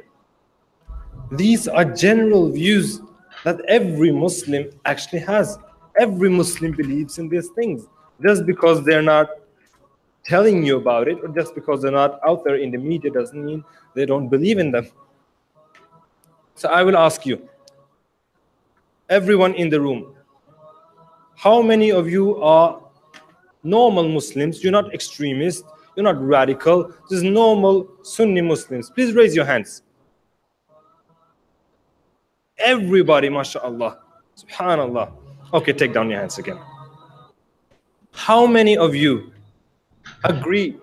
These are general views that every Muslim actually has. Every Muslim believes in these things. Just because they're not telling you about it, or just because they're not out there in the media, doesn't mean they don't believe in them. So I will ask you, everyone in the room, how many of you are normal Muslims? You're not extremists, you're not radical, just normal Sunni Muslims. Please raise your hands. Everybody, mashallah, subhanallah. Okay, take down your hands again. How many of you agree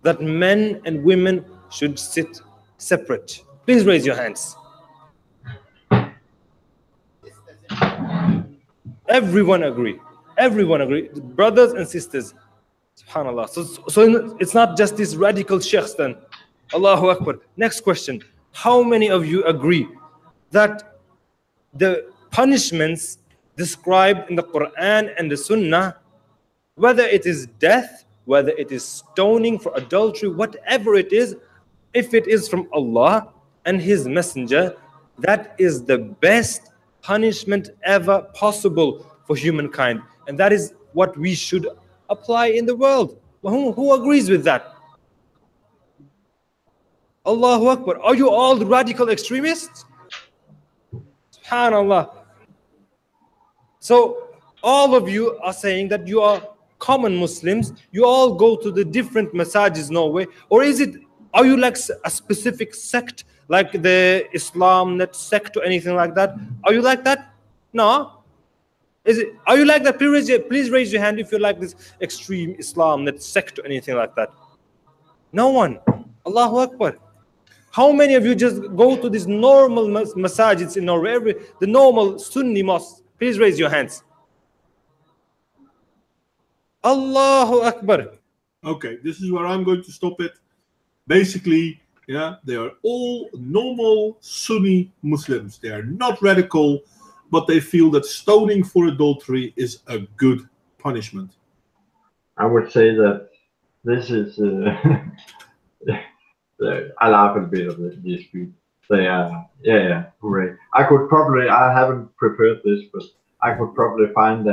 that men and women should sit separate? Please raise your hands. Everyone agree. Everyone agree. Brothers and sisters. Subhanallah. So it's not just these radical sheikhs then. Allahu Akbar. Next question. How many of you agree that the punishments described in the Quran and the Sunnah, whether it is death, whether it is stoning for adultery, whatever it is, if it is from Allah and His Messenger, that is the best punishment ever possible for humankind. And that is what we should apply in the world. Who agrees with that? Allahu Akbar. Are you all radical extremists? SubhanAllah. So all of you are saying that you are common Muslims. You all go to the different masajid Norway, or are you like a specific sect, like the Islam net sect or anything like that? Are you like that? No. Are you like that? Please raise your hand if you're like this extreme Islam net sect or anything like that. No one. Allahu Akbar. How many of you just go to these normal masajids in Norway, the normal Sunni mosques? Please raise your hands. Allahu Akbar. Okay, this is where I'm going to stop it. Basically, yeah, they are all normal Sunni Muslims. They are not radical, but they feel that stoning for adultery is a good punishment. I would say that this is I laugh a bit of this dispute. They are, yeah, hooray. I haven't prepared this, but I could probably find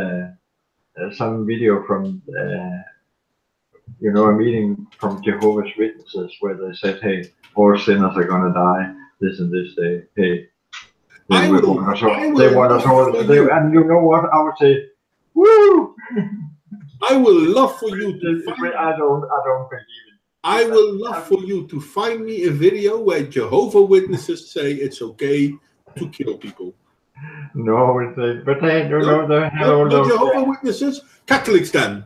some video from, a meeting from Jehovah's Witnesses where they said, hey, all sinners are going to die this and this day. Hey, they want us all. And you know what? I would say, woo! I will love for you to I don't believe it. I will love for you to find me a video where Jehovah Witnesses say it's okay to kill people. No, but they don't know the Jehovah Witnesses, Catholics then,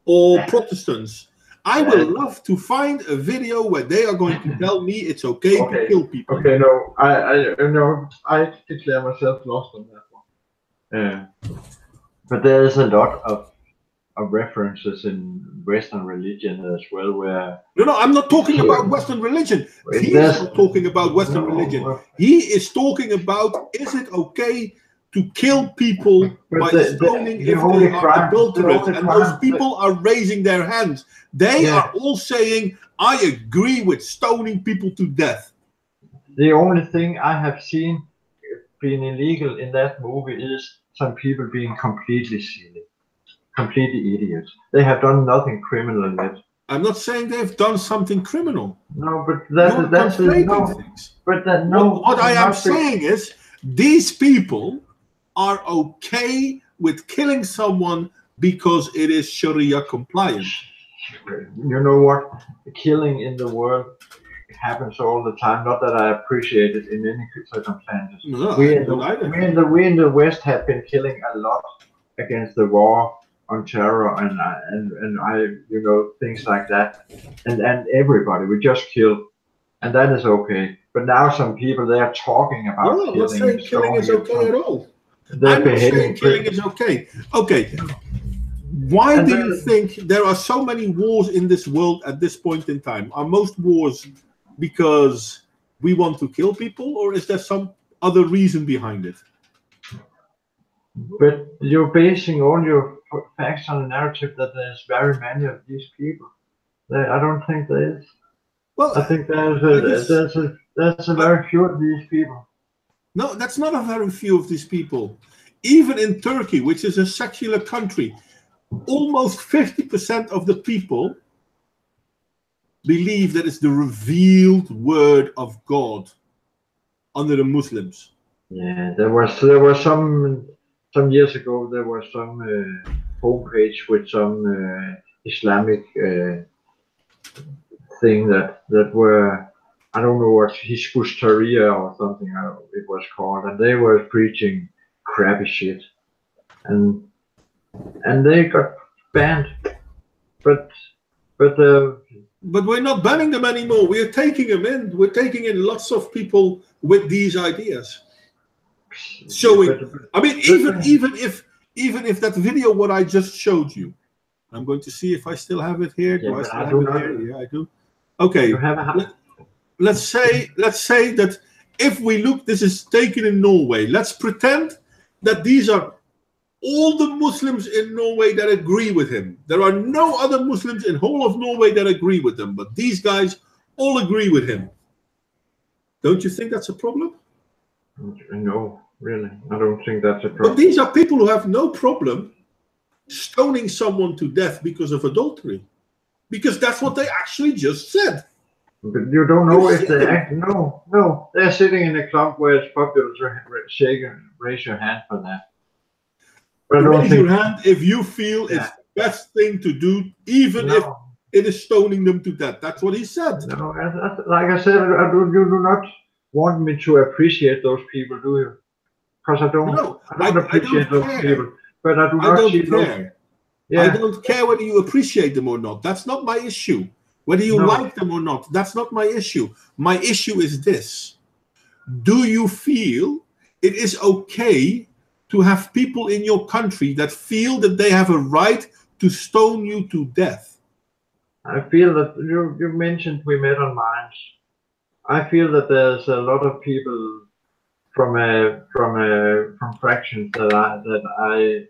or Protestants. I will love to find a video where they are going to tell me it's okay to kill people. Okay, no, I declare myself lost on that one. But there is a lot of references in Western religion as well, where no, I'm not talking about Western religion. He's not talking about Western religion. He is talking about, is it okay to kill people by stoning if they are adulterous? And those people are raising their hands. They are all saying, I agree with stoning people to death. The only thing I have seen being illegal in that movie is some people being completely silly. Completely idiots. They have done nothing criminal yet. I'm not saying they've done something criminal. No, but that's things. But what I am saying is these people are okay with killing someone because it is Sharia compliant. You know what? The killing in the world happens all the time. Not that I appreciate it in any circumstances. No, we in the West have been killing a lot against the war on terror and you know, things like that. And everybody we just kill, and that is okay. But now some people, they are talking about no, I'm not saying killing is okay at all. I'm not saying killing is okay. Okay. Why do you think there are so many wars in this world at this point in time? Are most wars because we want to kill people, or is there some other reason behind it? But you're basing all your facts on a narrative that there's very many of these people. I don't think there is. Well, I think there's a very few of these people. No, that's not a very few of these people. Even in Turkey, which is a secular country, almost 50% of the people believe that it's the revealed word of God under the Muslims. Yeah, there was some years ago, there was some homepage with some Islamic thing that were, I don't know what, Hizbut Sharia or something it was called, and they were preaching crappy shit, and they got banned. But we're not banning them anymore. We are taking them in. We're taking in lots of people with these ideas. Showing, I mean, even if that video what I just showed you, I'm going to see if I still have it here. Do I still have it here? Yeah, I do. Okay. Let's say that if we look, this is taken in Norway. Let's pretend that these are all the Muslims in Norway that agree with him. There are no other Muslims in whole of Norway that agree with him, but these guys all agree with him. Don't you think that's a problem? No, really, I don't think that's a problem. But these are people who have no problem stoning someone to death because of adultery, because that's what they actually just said. But you don't know if they act. No, they're sitting in a club where it's popular to raise your hand for that. But raise your hand if you feel it's the best thing to do, even if it is stoning them to death. That's what he said. No, like I said, you do not want me to appreciate those people, do you? Because I don't appreciate those people. But I do not see those. Yeah. I don't care whether you appreciate them or not. That's not my issue. Whether you like them or not, that's not my issue. My issue is this. Do you feel it is okay to have people in your country that feel that they have a right to stone you to death? I feel that you mentioned we met on Minds. I feel that there's a lot of people from fractions that I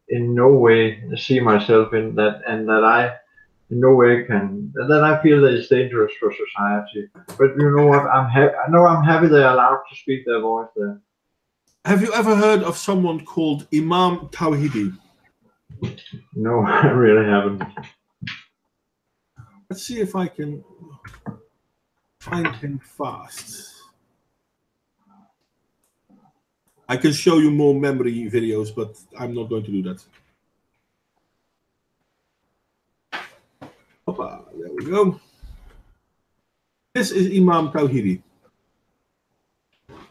in no way see myself in that, and that I in no way can, that I feel that it's dangerous for society. But you know what? I'm happy they're allowed to speak their voice there. Have you ever heard of someone called Imam Tawhidi? No, I really haven't. Let's see if I can find him fast. I can show you more memory videos, but I'm not going to do that. Hoppa, there we go. This is Imam Tawhidi.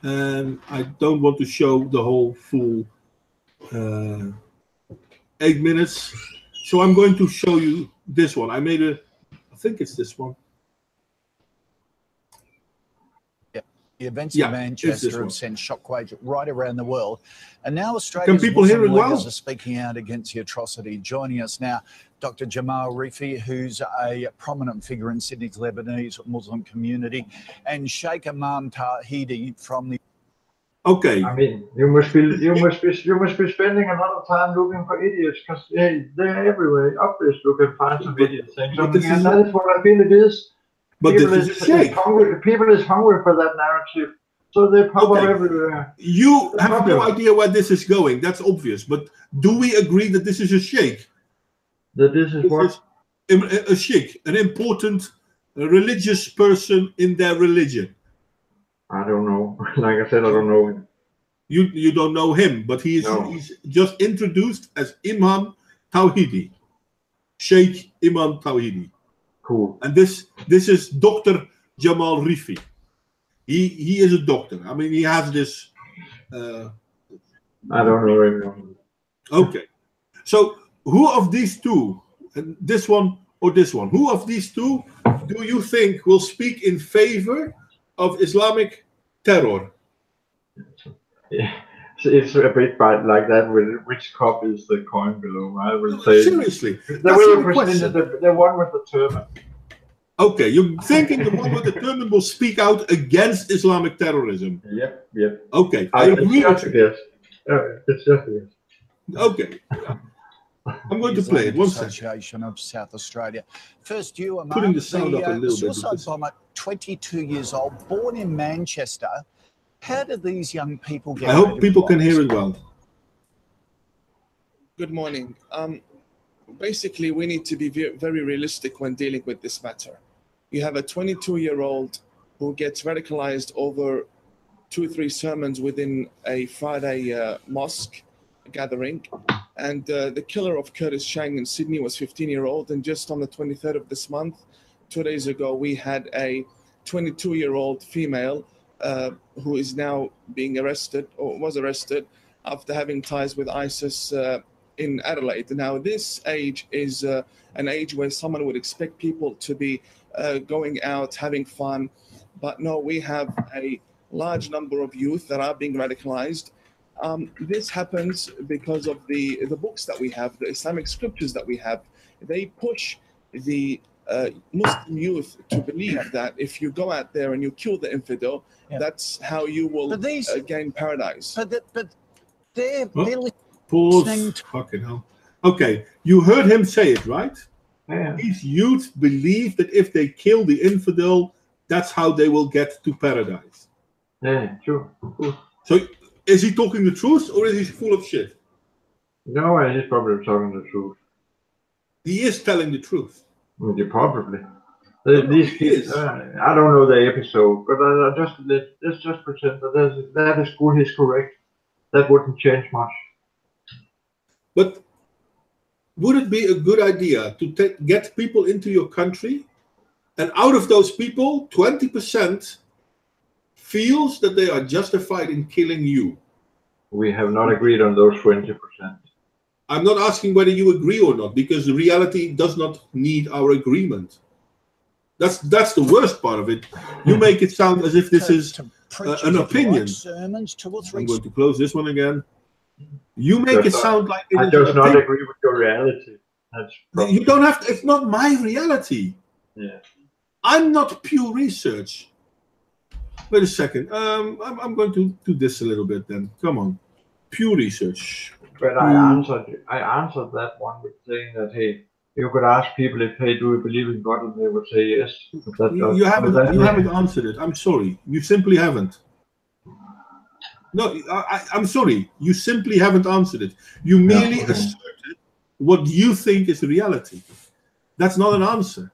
And I don't want to show the whole full 8 minutes. So I'm going to show you this one. I think it's this one. The events in Manchester have sent shockwaves right around the world. And now Australia's Muslim leaders are speaking out against the atrocity. Joining us now, Dr. Jamal Rifi, who's a prominent figure in Sydney's Lebanese Muslim community, and Sheikh Imam Tawhidi from the... Okay. I mean, you must be spending a lot of time looking for idiots, because they're everywhere. Obviously, you can find some idiots saying something, and that is what I feel it is. But people is hungry for that narrative, so they pop up everywhere. You have no idea where this is going. That's obvious. But do we agree that this is a sheikh? That this is what? A sheikh, an important religious person in their religion. I don't know. Like I said, I don't know him. You don't know him, but he's just introduced as Imam Tawhidi, Sheikh Imam Tawhidi. Cool. And this is Dr. Jamal Rifi. He is a doctor. I mean, he has this. I don't know anyone. Okay, so who of these two, this one or this one, who of these two do you think will speak in favor of Islamic terror? Yeah. It's a bit like that. With which cop is the coin below? I will say seriously. The way you presented the one with the turban. Okay, you're thinking the one with the turban will speak out against Islamic terrorism. Yep. Okay, I agree with you. Yes. It's just a guess. Okay. I'm going to play it. One second. Association of South Australia. First, you are putting the sound up a little bit. Suicide bomber, 22 years old, born in Manchester. How did these young people get? I hope people can hear it well. Good morning. Basically, we need to be very realistic when dealing with this matter. You have a 22-year-old who gets radicalized over 2 or 3 sermons within a Friday mosque gathering. And the killer of Curtis Chang in Sydney was 15-year-old. And just on the 23rd of this month, 2 days ago, we had a 22-year-old female who is now being arrested, or was arrested, after having ties with ISIS in Adelaide. Now, this age is an age where someone would expect people to be going out, having fun. But no, we have a large number of youth that are being radicalized. This happens because of the books that we have, the Islamic scriptures that we have. They push the Muslim youth to believe that if you go out there and you kill the infidel, that's how you will gain paradise. But they're pause. Fucking hell. Okay, you heard him say it, right? Yeah. These youth believe that if they kill the infidel, that's how they will get to paradise. Yeah, true. So is he talking the truth or is he full of shit? No, he's probably talking the truth. He is telling the truth. Yeah, probably. These kids, I don't know the episode, but let's just pretend that is good. He's correct. That wouldn't change much. But would it be a good idea to get people into your country, and out of those people, 20% feels that they are justified in killing you? We have not agreed on those 20%. I'm not asking whether you agree or not, because the reality does not need our agreement. That's the worst part of it. You make it sound as if this is an opinion. I'm going to close this one again. You make it sound like it I does not agree with your reality. You don't have to. It's not my reality. Yeah. I'm not Pew Research. Wait a second. I'm going to do this a little bit then. Come on. Pew Research. But I answered that one with saying that, hey, you could ask people if, hey, do we believe in God, and they would say yes. You haven't answered it. I'm sorry. You simply haven't. No, I'm sorry. You simply haven't answered it. You merely asserted what you think is the reality. That's not an answer.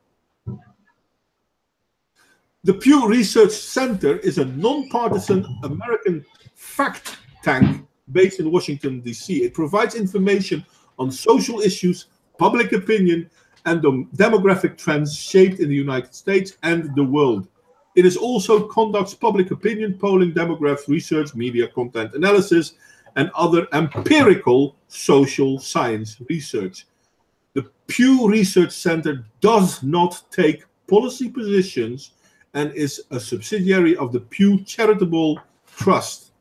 The Pew Research Center is a non-partisan American fact tank based in Washington, D.C. It provides information on social issues, public opinion, and the demographic trends shaped in the United States and the world. It is also conducts public opinion polling, demographics research, media content analysis, and other empirical social science research. The Pew Research Center does not take policy positions and is a subsidiary of the Pew Charitable Trust.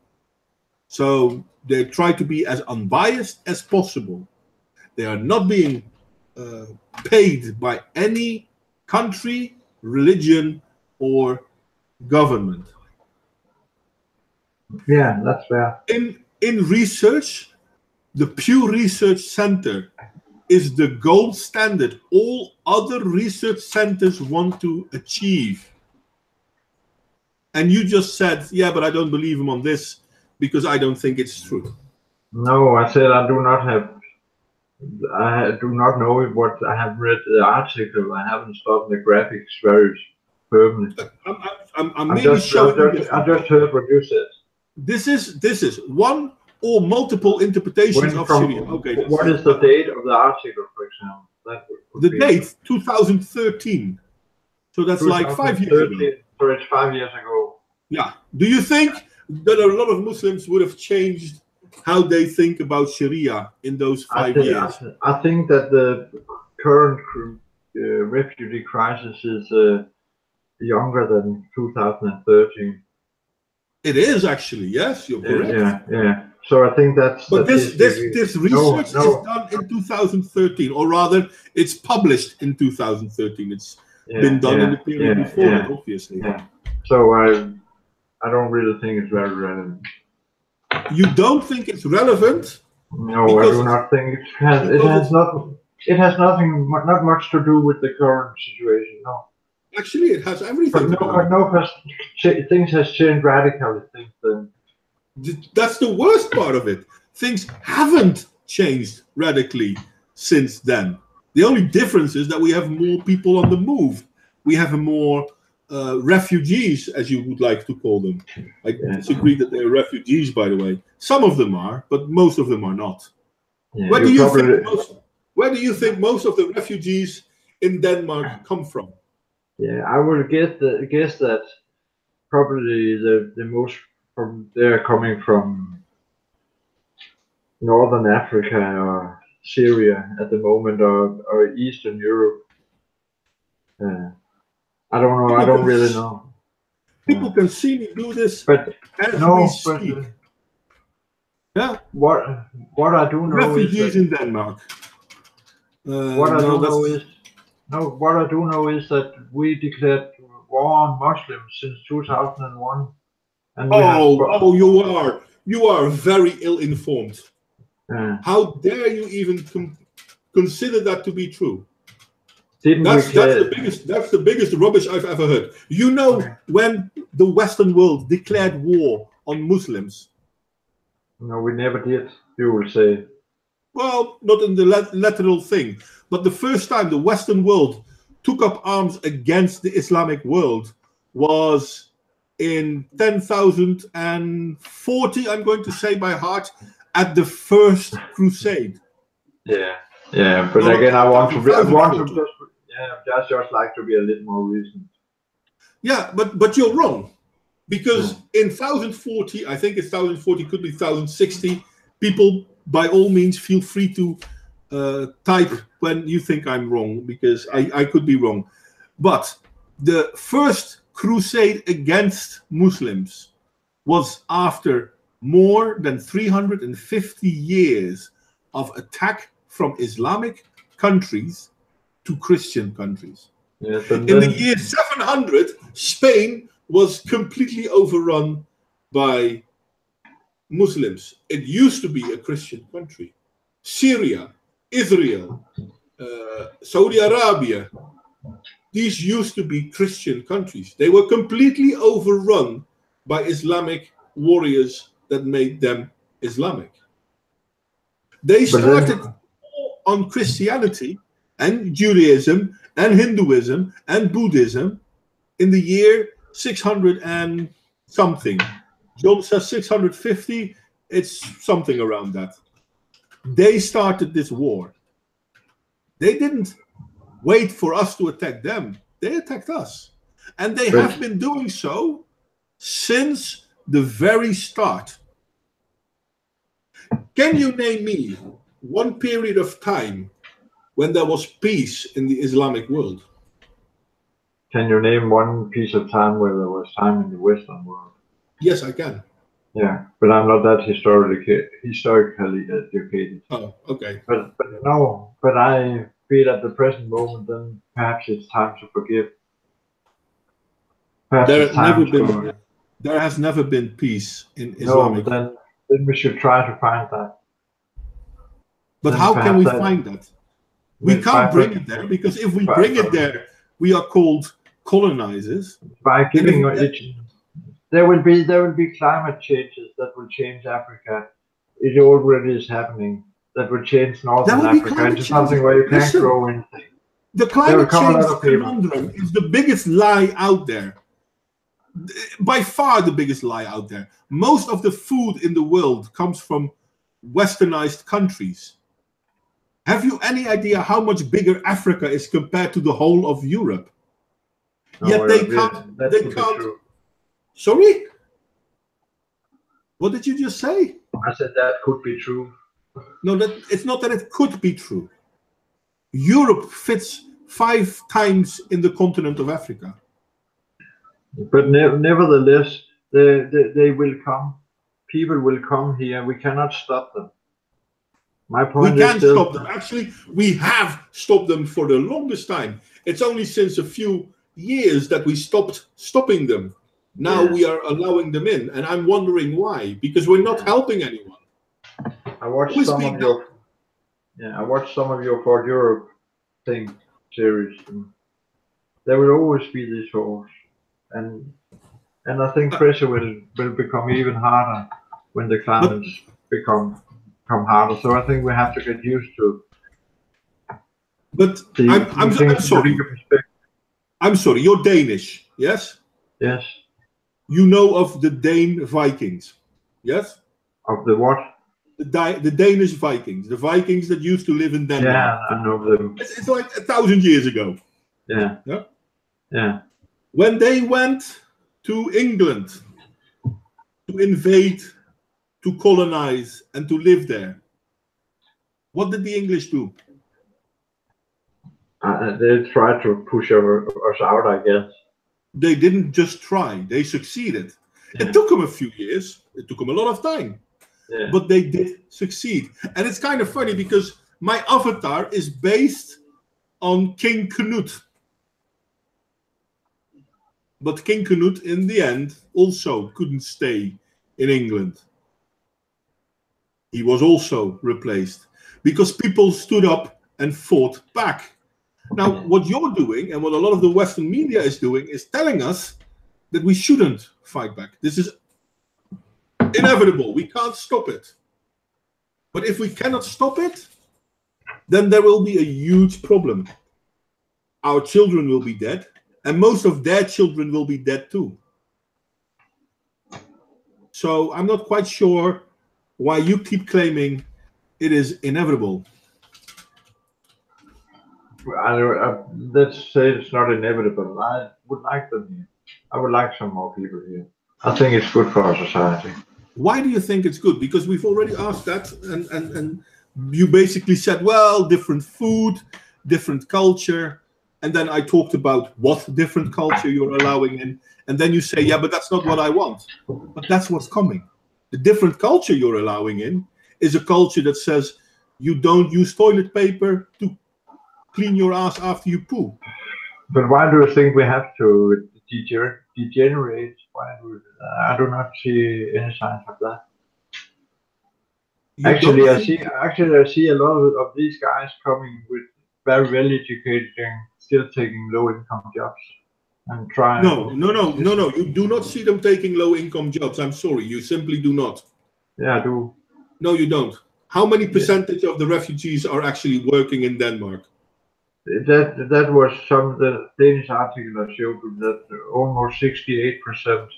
So they try to be as unbiased as possible. They are not being paid by any country, religion, or government. Yeah, that's fair. In research, the Pew Research Center is the gold standard all other research centers want to achieve. And you just said, yeah, but I don't believe him on this because I don't think it's true. No, I said I do not know what I have read the article. I haven't studied the graphics very firmly. I'm merely showing you. I just heard what you said. This is one or multiple interpretations of Sharia. Okay. What is the date of the article, for example? That would The be date 2013. So that's like 5 years ago. So it's 5 years ago. Yeah. Do you think that a lot of Muslims would have changed how they think about Sharia in those 5 years? I think that the current refugee crisis is younger than 2013. It is actually, yes, you're correct. Yeah. So I think that's. But this research is done in 2013, or rather, it's published in 2013. It's been done in the period before that, obviously. Yeah. So I don't really think it's very relevant. You don't think it's relevant? No, I do not think it has not much to do with the current situation. No. Actually, it has everything. Things has changed radically since then. That's the worst part of it. Things haven't changed radically since then. The only difference is that we have more people on the move. We have more refugees, as you would like to call them. I disagree that they're refugees, by the way. Some of them are, but most of them are not. Yeah, where do you think most of the refugees in Denmark come from? Yeah, I would guess that probably the most they're coming from Northern Africa or Syria at the moment, or Eastern Europe. I don't know. I don't really know. People can see me do this, but as we speak. Yeah. What I do know refugees in Denmark. What I do know is that we declared war on Muslims since 2001. And you are very ill-informed. How dare you even consider that to be true? That's the biggest rubbish I've ever heard. You know, when the Western world declared war on Muslims? No, we never did, you will say. Well, not in the literal thing, but the first time the Western world took up arms against the Islamic world was in 10,040, I'm going to say by heart, at the First Crusade. Yeah, but again, I want to just like to be a little more recent. Yeah, but you're wrong, because in 1040, I think it's 1040, could be 1060. People, by all means, feel free to type when you think I'm wrong, because I could be wrong. But the First Crusade against Muslims was after more than 350 years of attack from Islamic countries to Christian countries. Yes, in the year 700, Spain was completely overrun by Muslims. It used to be a Christian country. Syria, Israel, Saudi Arabia, these used to be Christian countries. They were completely overrun by Islamic warriors that made them Islamic. They started on Christianity and Judaism and Hinduism and Buddhism in the year 600 and something. John says 650, it's something around that. They started this war. They didn't wait for us to attack them. They attacked us. And they have been doing so since the very start. Can you name me one period of time when there was peace in the Islamic world? Can you name one piece of time where there was time in the Western world? Yes, I can. Yeah, but I'm not that historically educated. Oh, okay. But I feel at the present moment, then perhaps it's time to forgive. There has never been peace in Islamic. No, then we should try to find that. But how can we find that? We can't bring it there, because if we bring it there, we are called colonizers. By giving there will be climate changes that will change Africa. It already is happening. That will change Northern Africa into something where you can't grow anything. The climate change conundrum is the biggest lie out there. by far the biggest lie out there. Most of the food in the world comes from westernized countries. Have you any idea how much bigger Africa is compared to the whole of Europe? No, Yet they can't. that They could be can't. true. Sorry? What did you just say? I said that could be true. No, that it's not that it could be true. Europe fits 5 times in the continent of Africa. But nevertheless, they will come. People will come here. We cannot stop them. My point We is can't still, stop them. Actually, we have stopped them for the longest time. It's only since a few years that we stopped stopping them. Now Yeah. we are allowing them in, and I'm wondering why. Because we're not helping anyone. I watched Who is some being of your I watched some of your For Europe thing series. And there will always be this horse, and I think pressure will become even harder when the climates become harder. So I think we have to get used to. But the I'm things in sorry. a bigger perspective. I'm sorry. You're Danish, yes? Yes. You know of the Dane Vikings, yes? Of the what? The Danish Vikings, the Vikings that used to live in Denmark. Yeah, I know them. It's like 1,000 years ago. Yeah. Yeah. Yeah. When they went to England to invade, to colonize, and to live there, what did the English do? They tried to push us out, I guess. They didn't just try, they succeeded. Yeah. It took them a few years, it took them a lot of time, Yeah. but they did succeed. And it's kind of funny because my avatar is based on King Canute. But King Canute, in the end, also couldn't stay in England. He was also replaced because people stood up and fought back. Now, what you're doing and what a lot of the Western media is doing is telling us that we shouldn't fight back. This is inevitable. We can't stop it. But if we cannot stop it, then there will be a huge problem. Our children will be dead, and most of their children will be dead too. So I'm not quite sure why you keep claiming it is inevitable. Let's say it's not inevitable. I would like them here. I would like some more people here. I think it's good for our society. Why do you think it's good? Because we've already asked that, and you basically said, well, different food, different culture, and then I talked about what different culture you're allowing in, and then you say, yeah, but that's not what I want. But that's what's coming. The different culture you're allowing in is a culture that says you don't use toilet paper to clean your ass after you poo. But why do you think we have to degenerate? I do not see any signs of that. Actually, I see a lot of these guys coming with very well educated and still taking low income jobs and trying. No. You do not see them taking low income jobs. I'm sorry, you simply do not. Yeah, I do. No, you don't. How many percentage of the refugees are actually working in Denmark? That was some of the Danish article I showed you, that almost 68%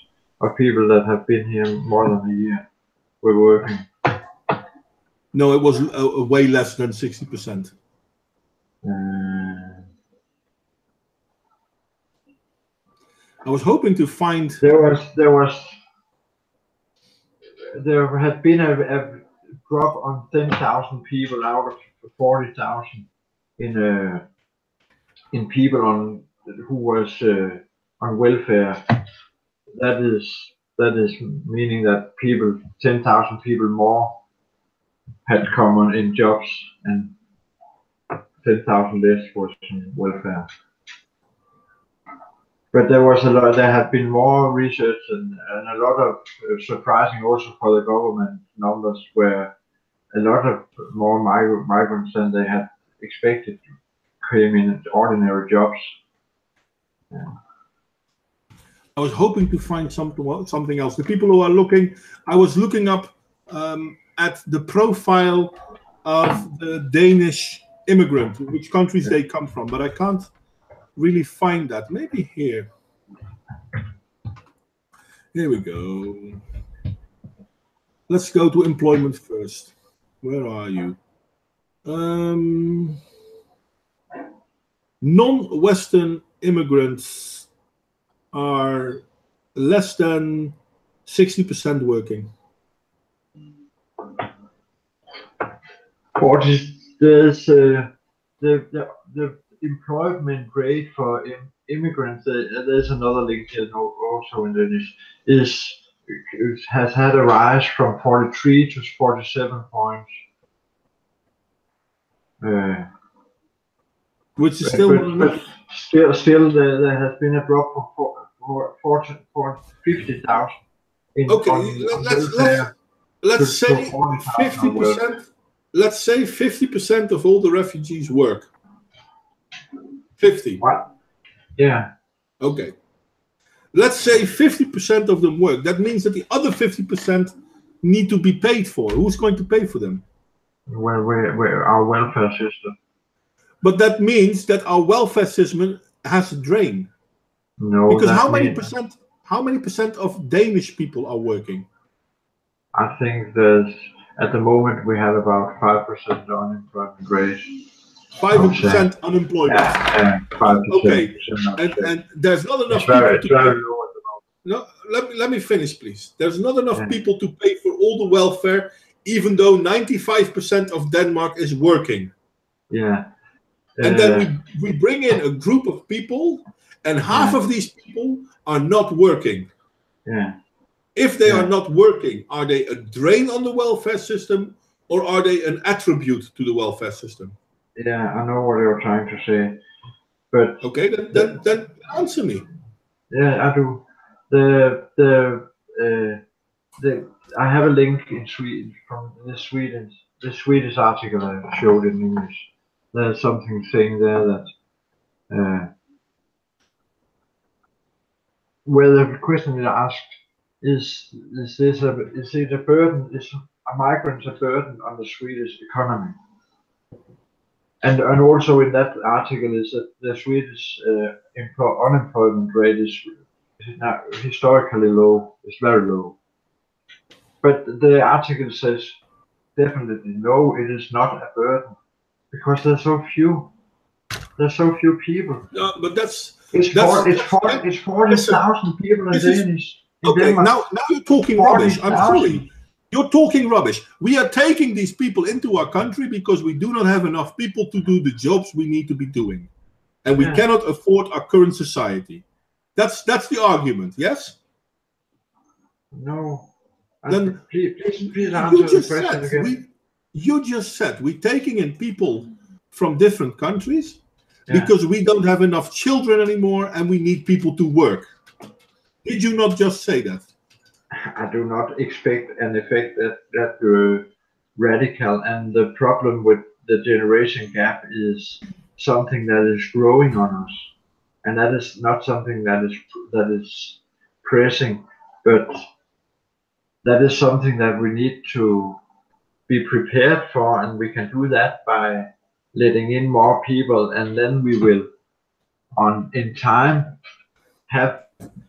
of people that have been here more than a year were working. No, it was way less than 60%. I was hoping to find. There had been a drop on 10,000 people out of 40,000 in people who was on welfare. That is meaning that 10,000 people more had come on in jobs, and 10,000 less was in welfare. But there had been more research and a lot of surprising also for the government numbers, where a lot of more migrants than they had expected came in ordinary jobs. Yeah. I was hoping to find something else. The people who are looking, I was looking up at the profile of the Danish immigrant, which countries they come from, but I can't really find that. Maybe here. Here we go. Let's go to employment first. Where are you? Non-Western immigrants are less than 60% working. There's the employment rate for immigrants. There's another link here also in this has had a rise from 43 to 47 points. Which is still but still there has been a drop from 50,000. Okay, let's say 50%. Let's say 50% of all the refugees work. 50. What? Yeah. Okay. Let's say 50% of them work. That means that the other 50% need to be paid for. Who's going to pay for them? Where our welfare system. But that means that our welfare system has a drain. No. Because how many percent of Danish people are working? I think there's at the moment we have about 5% unemployment rate. 5% unemployment. Yeah, 5%. Okay, and there's not enough people to pay. No, let me finish, please. There's not enough people to pay for all the welfare, even though 95% of Denmark is working. Yeah. And then we bring in a group of people, and half of these people are not working. Yeah. If they are not working, are they a drain on the welfare system, or are they an attribute to the welfare system? Yeah, I know what you're trying to say, but okay, then answer me. Yeah, I do. I have a link in Sweden from the Swedish article I showed in English. There's something saying there that where the question is asked is it a burden? Is a migrant a burden on the Swedish economy? And also in that article is that the Swedish unemployment rate is historically low. It's very low. But the article says definitely no, it is not a burden because there's so few. There's so few people. No, but it's 40,000 people in Danish. Okay, now you're talking rubbish. I'm sorry. You're talking rubbish. We are taking these people into our country because we do not have enough people to do the jobs we need to be doing. And we cannot afford our current society. That's the argument, yes? No. Then please answer the question again. You just said we're taking in people from different countries because we don't have enough children anymore and we need people to work. Did you not just say that? I do not expect an effect that radical, and the problem with the generation gap is something that is growing on us, and that is not something that is pressing, but that is something that we need to be prepared for, and we can do that by letting in more people, and then we will, in time, have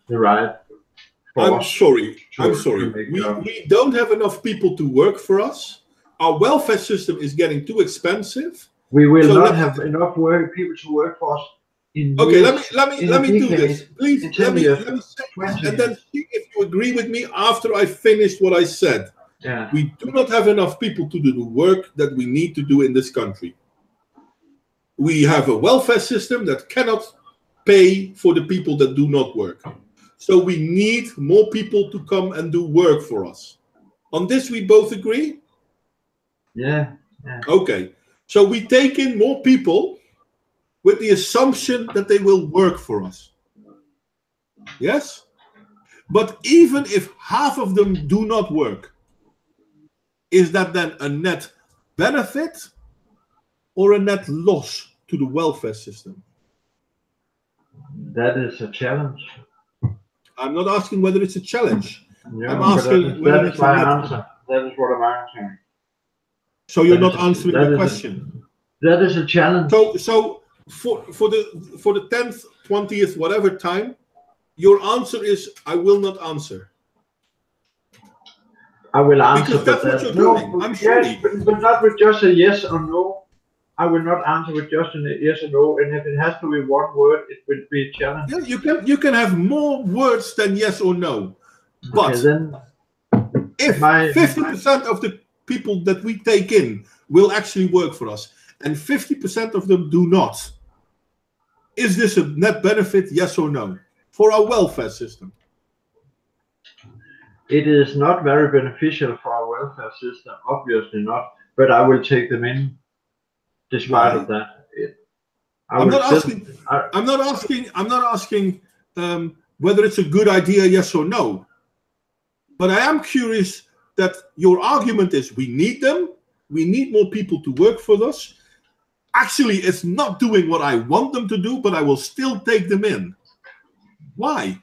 the right. I'm sorry. We don't have enough people to work for us. Our welfare system is getting too expensive. We will not have enough people to work for us. Okay, let me do this. Please let me say this, and then see if you agree with me after I finished what I said. Yeah. We do not have enough people to do the work that we need to do in this country. We have a welfare system that cannot pay for the people that do not work. So we need more people to come and do work for us. On this, we both agree? Yeah. Okay. So we take in more people with the assumption that they will work for us. Yes? But even if half of them do not work, is that then a net benefit or a net loss to the welfare system? That is a challenge. I'm not asking whether it's a challenge. Yeah, I'm asking whether it's my answer. That is what I'm answering. So you're not answering the question. That is a challenge. So for the 10th, 20th, whatever time, your answer is I will not answer. I will answer. Because that's what you're doing. I'm sorry. But not with just a yes or no. I will not answer with just a yes or no. And if it has to be one word, it will be a challenge. Yeah, you can have more words than yes or no. But okay, then if 50% of the people that we take in will actually work for us, and 50% of them do not, is this a net benefit, yes or no, for our welfare system? It is not very beneficial for our welfare system, obviously not. But I will take them in, despite of that. I'm not asking whether it's a good idea, yes or no. But I am curious that your argument is we need them, we need more people to work for us. Actually, it's not doing what I want them to do, but I will still take them in. Why?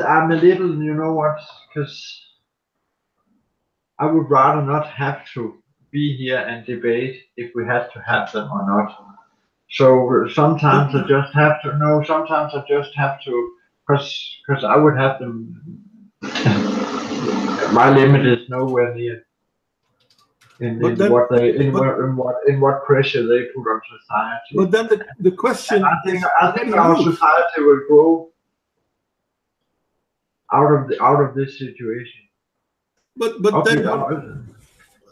I'm a little, you know what, because I would rather not have to be here and debate if we have to have them or not. So sometimes I just have to, because I would have them, my limit is nowhere near in what pressure they put on society. But then the question, I think our society will grow out of this situation. But then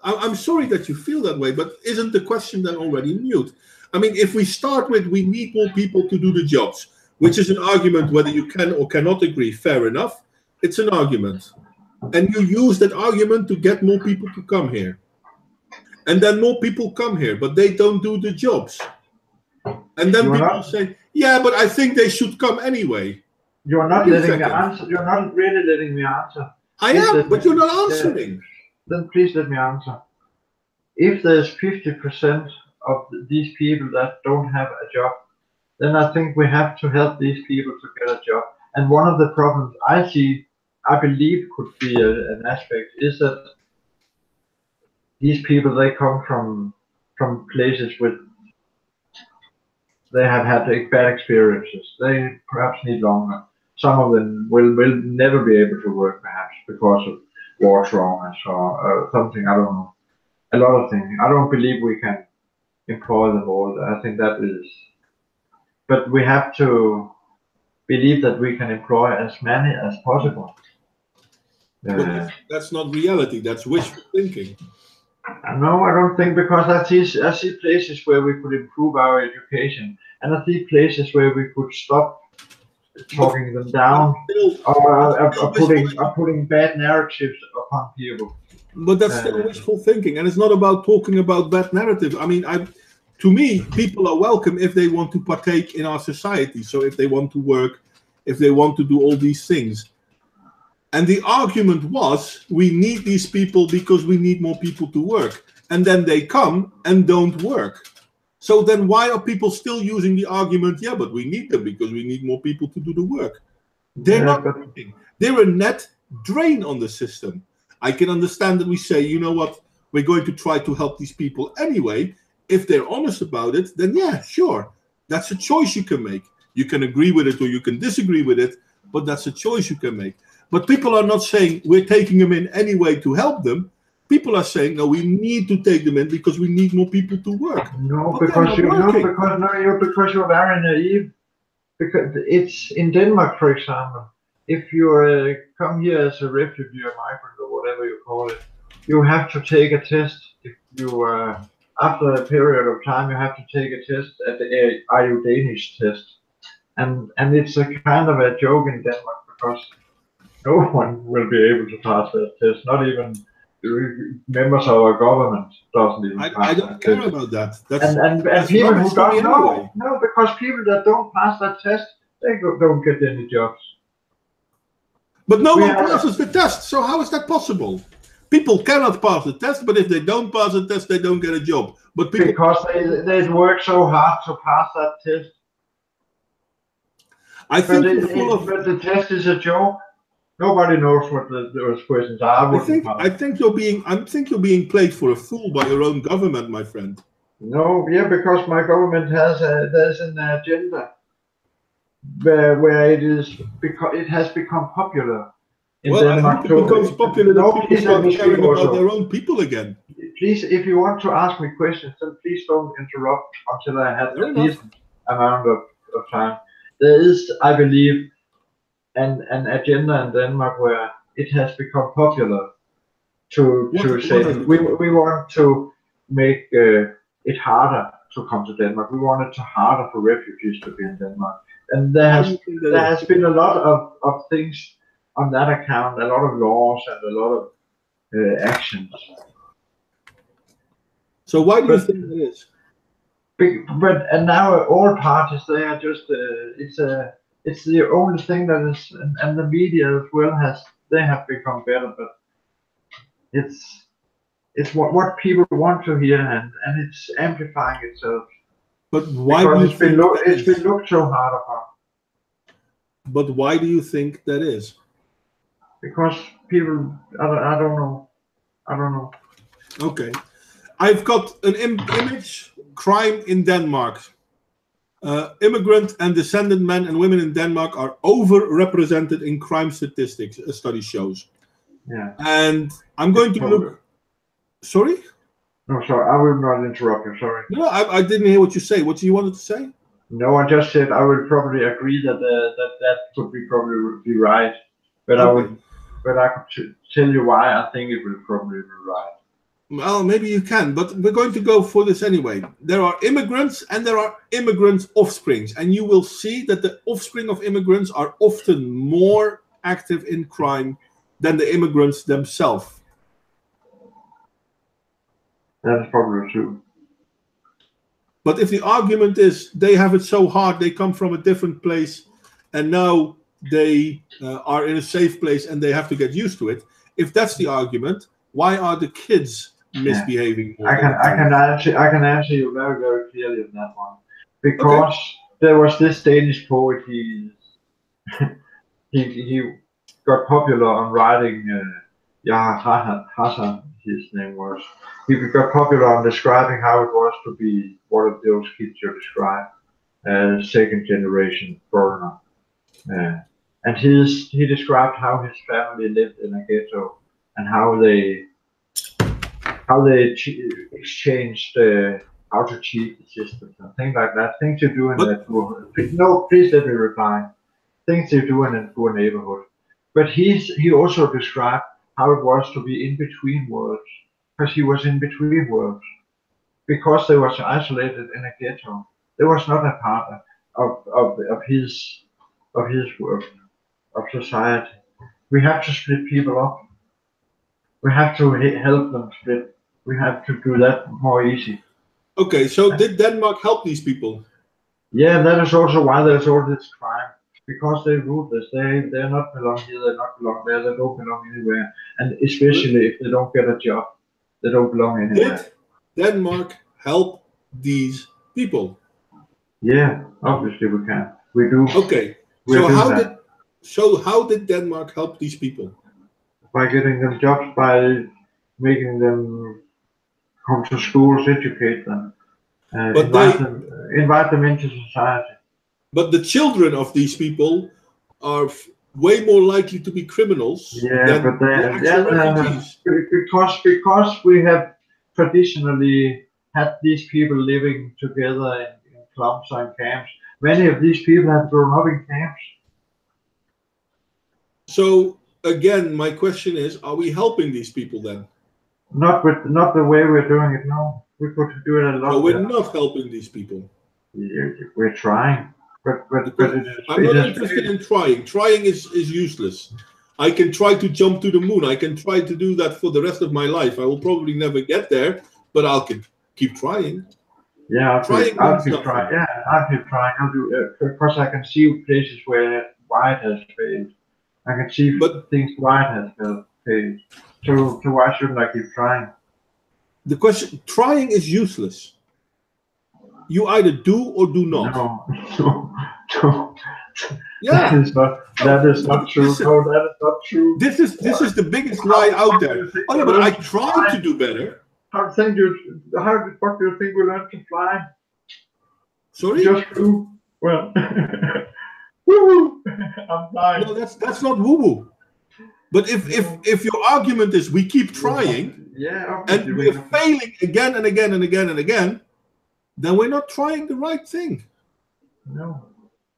I'm sorry that you feel that way, but isn't the question then already mute? I mean, if we start with we need more people to do the jobs, which is an argument whether you can or cannot agree, fair enough. It's an argument. And you use that argument to get more people to come here. And then more people come here, but they don't do the jobs. And then people say, yeah, but I think they should come anyway. You're not letting me answer. You're not really letting me answer. I am, but you're not answering. Then please let me answer. If there's 50% of these people that don't have a job, then I think we have to help these people to get a job. And one of the problems I believe could be an aspect is that these people, they come from places they have had bad experiences. They perhaps need longer. Some of them will never be able to work, perhaps because of war traumas or something. I don't know. A lot of things. I don't believe we can employ them all. I think that is. But we have to believe that we can employ as many as possible. But that's not reality. That's wishful thinking. No, I don't think, because I see places where we could improve our education, and I see places where we could stop talking them down or putting bad narratives upon people. But that's still wishful thinking, and it's not about talking about bad narratives. I mean, to me, people are welcome if they want to partake in our society. So if they want to work, if they want to do all these things. And the argument was, we need these people because we need more people to work. And then they come and don't work. So then why are people still using the argument, yeah, but we need them because we need more people to do the work? They're not working. They're a net drain on the system. I can understand that we say, you know what, we're going to try to help these people anyway. If they're honest about it, then yeah, sure. That's a choice you can make. You can agree with it or you can disagree with it, but that's a choice you can make. But people are not saying we're taking them in anyway to help them. People are saying, no, we need to take them in because we need more people to work. No, because you're very naive. Because it's in Denmark, for example, if you come here as a refugee or migrant or whatever you call it, you have to take a test. If you after a period of time, you have to take a test at the Are You Danish test, and it's a kind of a joke in Denmark because no one will be able to pass that test. Not even members of our government doesn't even pass I don't care about that. And people who don't know, no, because people that don't pass that test, they don't get any jobs. But no one passes the test, so how is that possible? People cannot pass the test, but if they don't pass the test, they don't get a job. But people, because they work so hard to pass that test. I think but the test is a joke. Nobody knows what those questions are. I think you're being played for a fool by your own government, my friend. No, yeah, because my government there's an agenda where it has become popular Well, I hope it becomes popular that people please let start me speak caring about also. their own people again. Please, if you want to ask me questions, then please don't interrupt until I have a decent amount of time. There is, I believe, an agenda in Denmark where it has become popular to say we want to make it harder to come to Denmark. We want it harder for refugees to be in Denmark. And there has been a lot of things on that account, a lot of laws and a lot of actions. So why do you think it is? But now all parties, they are just it's the only thing that is, and the media as well they have become better, but it's what people want to hear, and it's amplifying itself. But why do you think it's been looked so hard upon? But why do you think that is? Because people, I don't know. Okay, I've got an image: crime in Denmark. Immigrant and descendant men and women in Denmark are overrepresented in crime statistics, a study shows. Yeah. And I'm going to look. Sorry? No, sorry, I will not interrupt you. Sorry. No, I didn't hear what you say. What you wanted to say? No, I just said I would probably agree that that could probably be right, but okay. I could tell you why I think it will probably be right. Well, maybe you can, but we're going to go for this anyway. There are immigrants and there are immigrants' offsprings, and you will see that the offspring of immigrants are often more active in crime than the immigrants themselves. That's probably true. But if the argument is they have it so hard, they come from a different place, and now they are in a safe place and they have to get used to it. If that's the argument, why are the kids misbehaving? I can answer you very, very clearly on that one, because there was this Danish poet. He got popular on writing. Hassan, his name was. He got popular on describing how it was to be one of those kids you described, second generation foreigner. And he described how his family lived in a ghetto and how they exchanged how to cheat the system and things like that. Things you do in that poor. No, please let me reply. Things you do in a poor neighborhood. But he also described how it was to be in between worlds, because he was in between worlds, because they was isolated in a ghetto. There was not a part of his work, of society. We have to split people up. We have to help them split. We have to do that more easy. Okay, so did Denmark help these people? Yeah, that is also why there's all this crime. Because they're ruthless. They're not belong here, they're not belong there, they don't belong anywhere. And especially if they don't get a job, they don't belong anywhere. Did Denmark help these people? Yeah, obviously we can. We do. Okay. So how did Denmark help these people? By getting them jobs, by making them come to schools, educate them, invite them into society. But the children of these people are way more likely to be criminals than refugees. Because we have traditionally had these people living together in clumps and camps. Many of these people have grown up in camps. So again, my question is: are we helping these people then? Not the way we're doing it now. We could do it a lot. No, we're not helping these people. Yeah, we're trying. But I'm not interested in trying. Trying is useless. I can try to jump to the moon. I can try to do that for the rest of my life. I will probably never get there, but I'll keep trying. Yeah, I'll keep trying. Yeah, I'll keep trying. I'll do because I can see places where white has failed. I can see things white has failed. So why shouldn't I keep trying? The question: trying is useless. You either do or do not. No. Yeah. That is not true. No, that is not true. This is the biggest lie out there. Oh yeah, but I tried to do better. How the fuck do you think we learned to fly? Sorry? Just flew. Well, woo-woo. I'm flying. No, that's not woo-woo. But if your argument is we keep trying, and we're failing again and again and again and again, then we're not trying the right thing. No,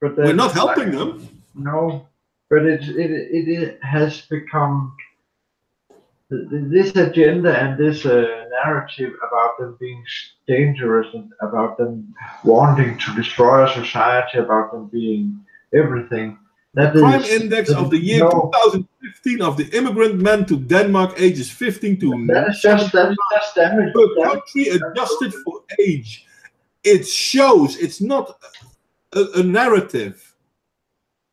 but we're not helping them. No, but it has become this agenda and this narrative about them being dangerous and about them wanting to destroy a society, about them being everything. The crime index of the year 2015 of the immigrant men to Denmark ages 15 to that's just damage. Per country adjusted for age. It shows it's not a narrative.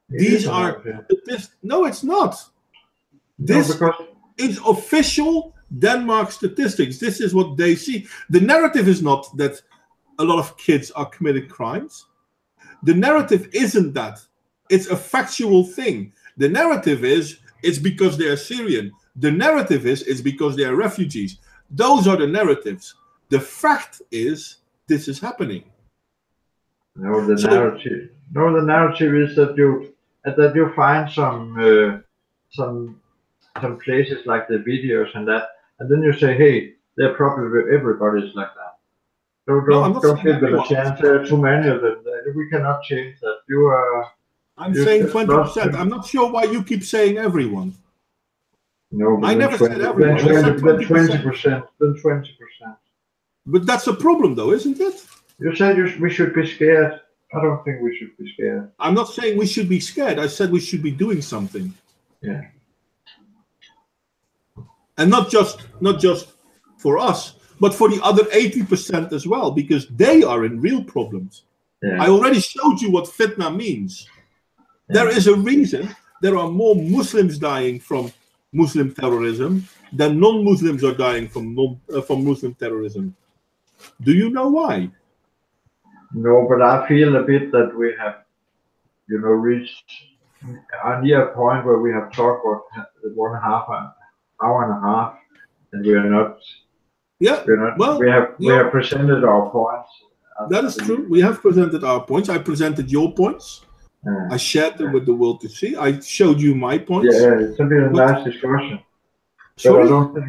These are no, it's not. This is official Denmark statistics. This is what they see. The narrative is not that a lot of kids are committing crimes. The narrative isn't that. It's a factual thing. The narrative is it's because they are Syrian. The narrative is it's because they are refugees. Those are the narratives. The fact is this is happening. No, the narrative. No, the narrative is that you find some places like the videos and that, and then you say, hey, they're probably everybody's like that. Don't give them a chance. There are too many of them. We cannot change that. You are. I'm saying 20%. I'm not sure why you keep saying everyone. No, but I never said everyone. Then 20%. Then 20%. But that's a problem, though, isn't it? You said we should be scared. I don't think we should be scared. I'm not saying we should be scared. I said we should be doing something. Yeah. And not just for us, but for the other 80% as well, because they are in real problems. Yeah. I already showed you what fitna means. Yeah. There is a reason there are more Muslims dying from Muslim terrorism than non-Muslims are dying from Muslim terrorism. Do you know why? No, but I feel a bit that we have, reached near a point where we have talked for 1.5 hour and a half, and we are not. Yeah. Well, we have presented our points. That is true. We have presented our points. I presented your points. I shared them with the world to see. I showed you my points. Yeah, it's been a nice discussion. Sorry? But I don't think.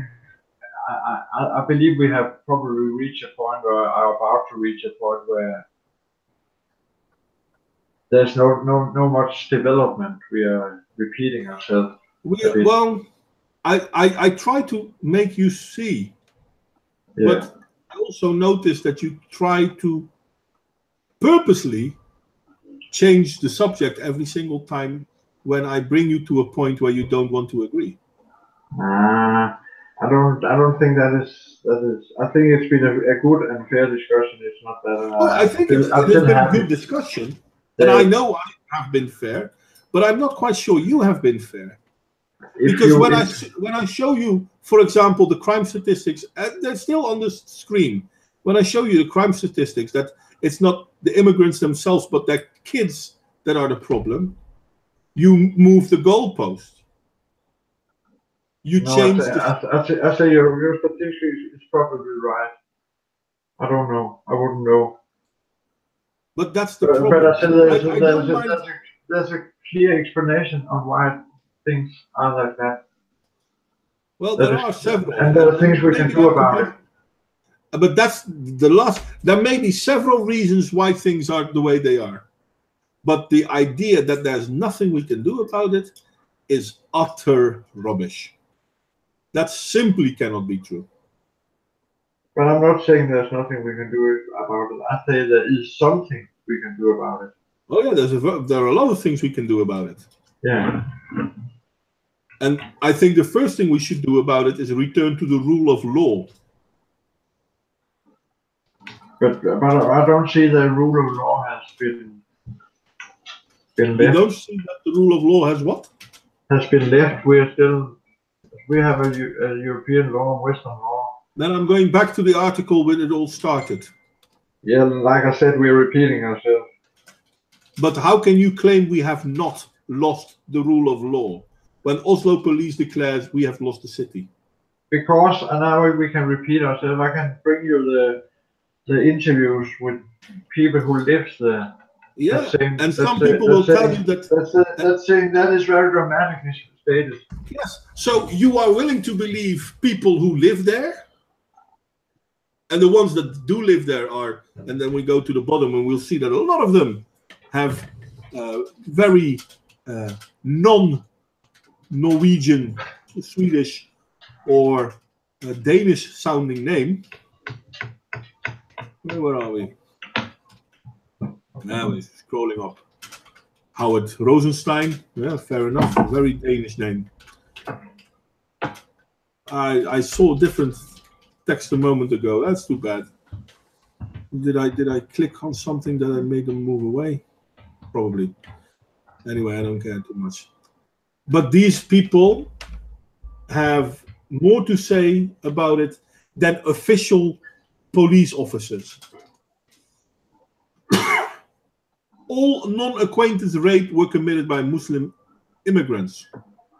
I believe we have probably reached a point, or are about to reach a point where there's no much development. We are repeating ourselves. Well, I try to make you see, but I also notice that you try to purposely change the subject every single time when I bring you to a point where you don't want to agree. I don't think that is. I think it's been a good and fair discussion. It's not that. I think it's been a good discussion, and I know I have been fair, but I'm not quite sure you have been fair. Because when I show you, for example, the crime statistics, they're still on the screen. When I show you the crime statistics, that it's not the immigrants themselves, but their kids that are the problem, you move the goalpost. You change. I say your statistics is probably right. I don't know. I wouldn't know. But that's the problem. But I said there's a clear explanation on why things are like that. Well, there are several. And there are things we can do about it. But that's the last. There may be several reasons why things are the way they are. But the idea that there's nothing we can do about it is utter rubbish. That simply cannot be true. But I'm not saying there's nothing we can do about it. I say there is something we can do about it. Oh yeah, there are a lot of things we can do about it. Yeah. And I think the first thing we should do about it is return to the rule of law. But I don't see the rule of law has been left. You don't see that the rule of law has what? Has been left. We have a European law, Western law. Then I'm going back to the article when it all started. Yeah, like I said, we're repeating ourselves. But how can you claim we have not lost the rule of law when Oslo police declares we have lost the city? Because, and now we can repeat ourselves, I can bring you the interviews with people who live there, Yeah, and some people will tell you that. That's saying that is very dramatically stated. Yes, so you are willing to believe people who live there, and the ones that do live there are, and then we go to the bottom and we'll see that a lot of them have very non-Norwegian, Swedish, or Danish-sounding name. Where are we? Now we're scrolling up. Howard Rosenstein. Yeah, fair enough. Very Danish name. I saw a different text a moment ago. That's too bad. Did I click on something that I made them move away? Probably. Anyway, I don't care too much. But these people have more to say about it than official police officers. All non-acquaintance rape were committed by Muslim immigrants.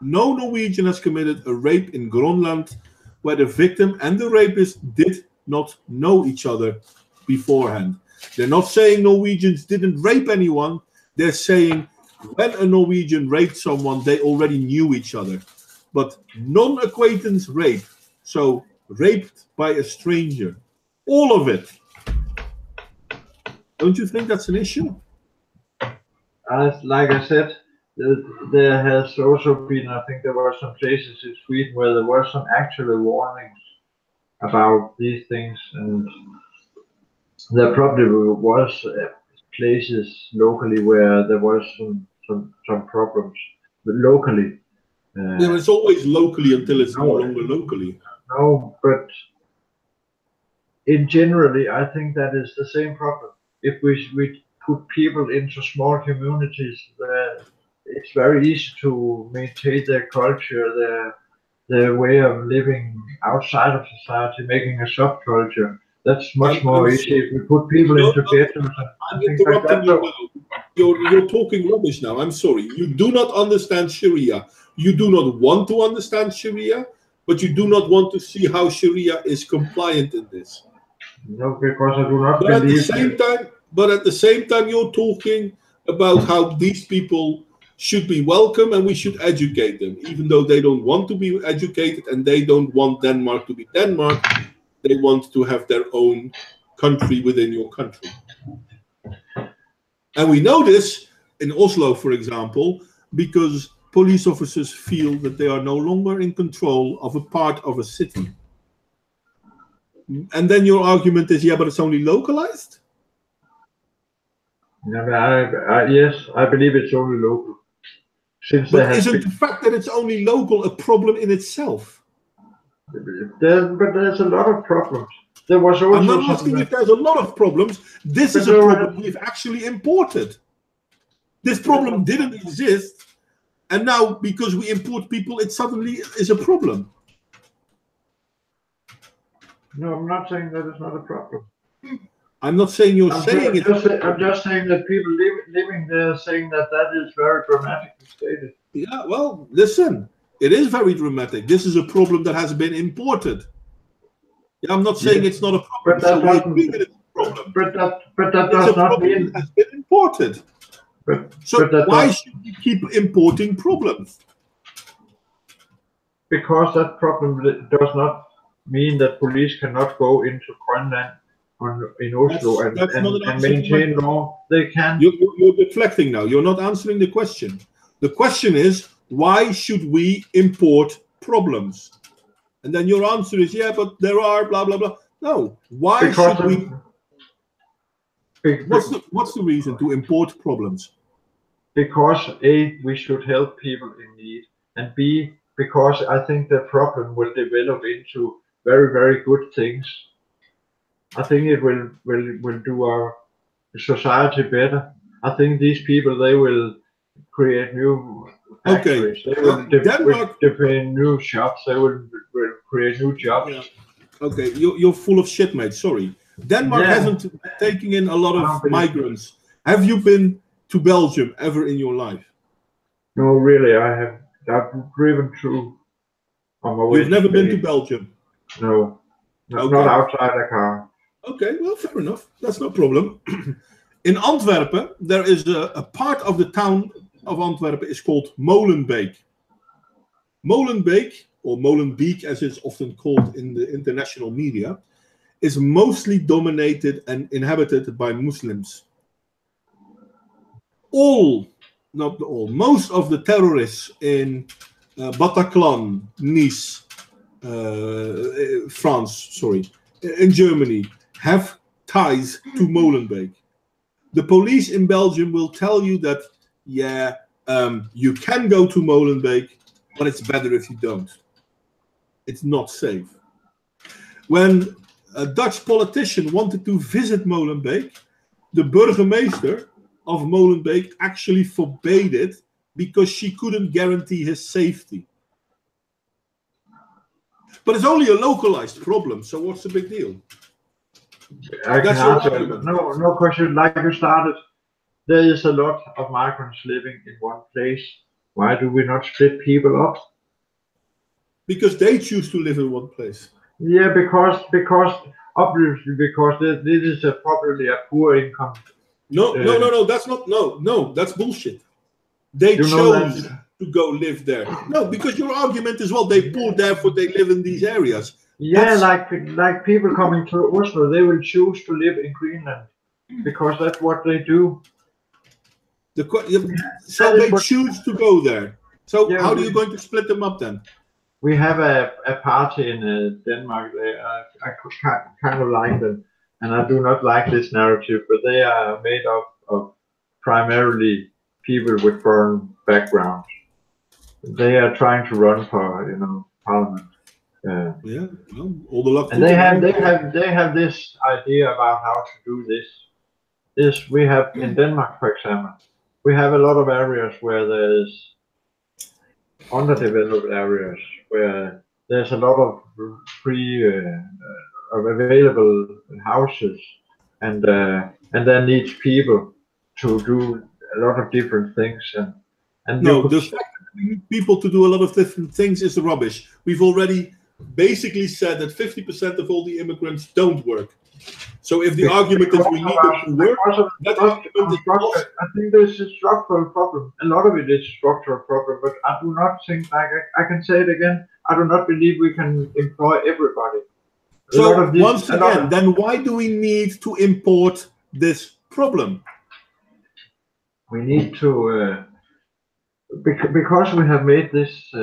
No Norwegian has committed a rape in Greenland where the victim and the rapist did not know each other beforehand. They're not saying Norwegians didn't rape anyone. They're saying when a Norwegian raped someone, they already knew each other. But non-acquaintance rape, so raped by a stranger, all of it. Don't you think that's an issue? Like I said, there has also been, I think there were some places in Sweden where there were some actual warnings about these things, and there probably was places locally where there was some problems, but locally. Yeah, but it's always locally until it's no longer locally. No, but in generally, I think that is the same problem. If we put people into small communities, it's very easy to maintain their culture, their way of living outside of society, making a subculture. That's much more easy if we put people into ghettos. I'm interrupting you now. You're talking rubbish now. I'm sorry. You do not understand Sharia. You do not want to understand Sharia, but you do not want to see how Sharia is compliant in this. No, because I do not but at the same time, you're talking about how these people should be welcome and we should educate them, even though they don't want to be educated and they don't want Denmark to be Denmark. They want to have their own country within your country. And we know this in Oslo, for example, because police officers feel that they are no longer in control of a part of a city. And then your argument is, yeah, but it's only localized? Yes, I believe it's only local. But isn't the fact that it's only local a problem in itself? But there's a lot of problems. There was also I'm not asking if there's a lot of problems. This is a problem we've actually imported. This problem didn't exist, and now because we import people, it suddenly is a problem. No, I'm not saying that it's not a problem. I'm not saying you're saying it. I'm just saying that people living there saying that is very dramatically stated. Yeah, well, listen, it is very dramatic. This is a problem that has been imported. Yeah, I'm not saying it's not a problem. But that does not mean it has been imported. Why should we keep importing problems? Because that problem does not mean that police cannot go into Greenland in Oslo and maintain law. They can. You're deflecting now. You're not answering the question. The question is, why should we import problems? And then your answer is, yeah, but there are blah, blah, blah. No. Why should we? What's the reason to import problems? Because A, we should help people in need, and B, because I think the problem will develop into very, very good things. I think it will do our society better. I think these people, they will create new factories. They will define new shops. They will create new jobs. Yeah. Okay, you're full of shit, mate. Sorry. Denmark hasn't taken in a lot of migrants. Have you been to Belgium ever in your life? No, really, I have. I've driven through on my way. You've never been to Belgium? No, not outside a car. Okay, well, fair enough. That's no problem. In Antwerpen, there is a part of the town of Antwerpen is called Molenbeek. Molenbeek, or Molenbeek as it's often called in the international media, is mostly dominated and inhabited by Muslims. Not all, most of the terrorists in Bataclan, Nice, France, in Germany, have ties to Molenbeek. The police in Belgium will tell you that, yeah, you can go to Molenbeek, but it's better if you don't. It's not safe. When a Dutch politician wanted to visit Molenbeek, the burgemeester of Molenbeek actually forbade it because she couldn't guarantee his safety. But it's only a localized problem, so what's the big deal? I can answer. No question. Like you started, there is a lot of migrants living in one place. Why do we not split people up? Because they choose to live in one place. Yeah, because obviously because this is probably a poor income. No, that's bullshit. They chose to go live there. No, because your argument is, well, they poor, therefore they live in these areas. Yeah, like people coming to Oslo, they will choose to live in Greenland because that's what they do. So they choose to go there. So how are you going to split them up then? We have a party in Denmark. I kind of like them, and I do not like this narrative, but they are made up of primarily people with foreign backgrounds. They are trying to run for, parliament. Yeah, well, all the luck. And they have this idea about how to do this. We have in Denmark, for example, we have a lot of areas where there's underdeveloped areas where there's a lot of free available houses, and there needs people to do a lot of different things. And no, the fact that we need people to do a lot of different things is rubbish. We've already basically said that 50% of all the immigrants don't work. So if the argument is we need them to work, that argument is false. I think there's a structural problem. A lot of it is a structural problem, but I do not think, like I can say it again, I do not believe we can employ everybody. So once again, then why do we need to import this problem? We need to, because we have made this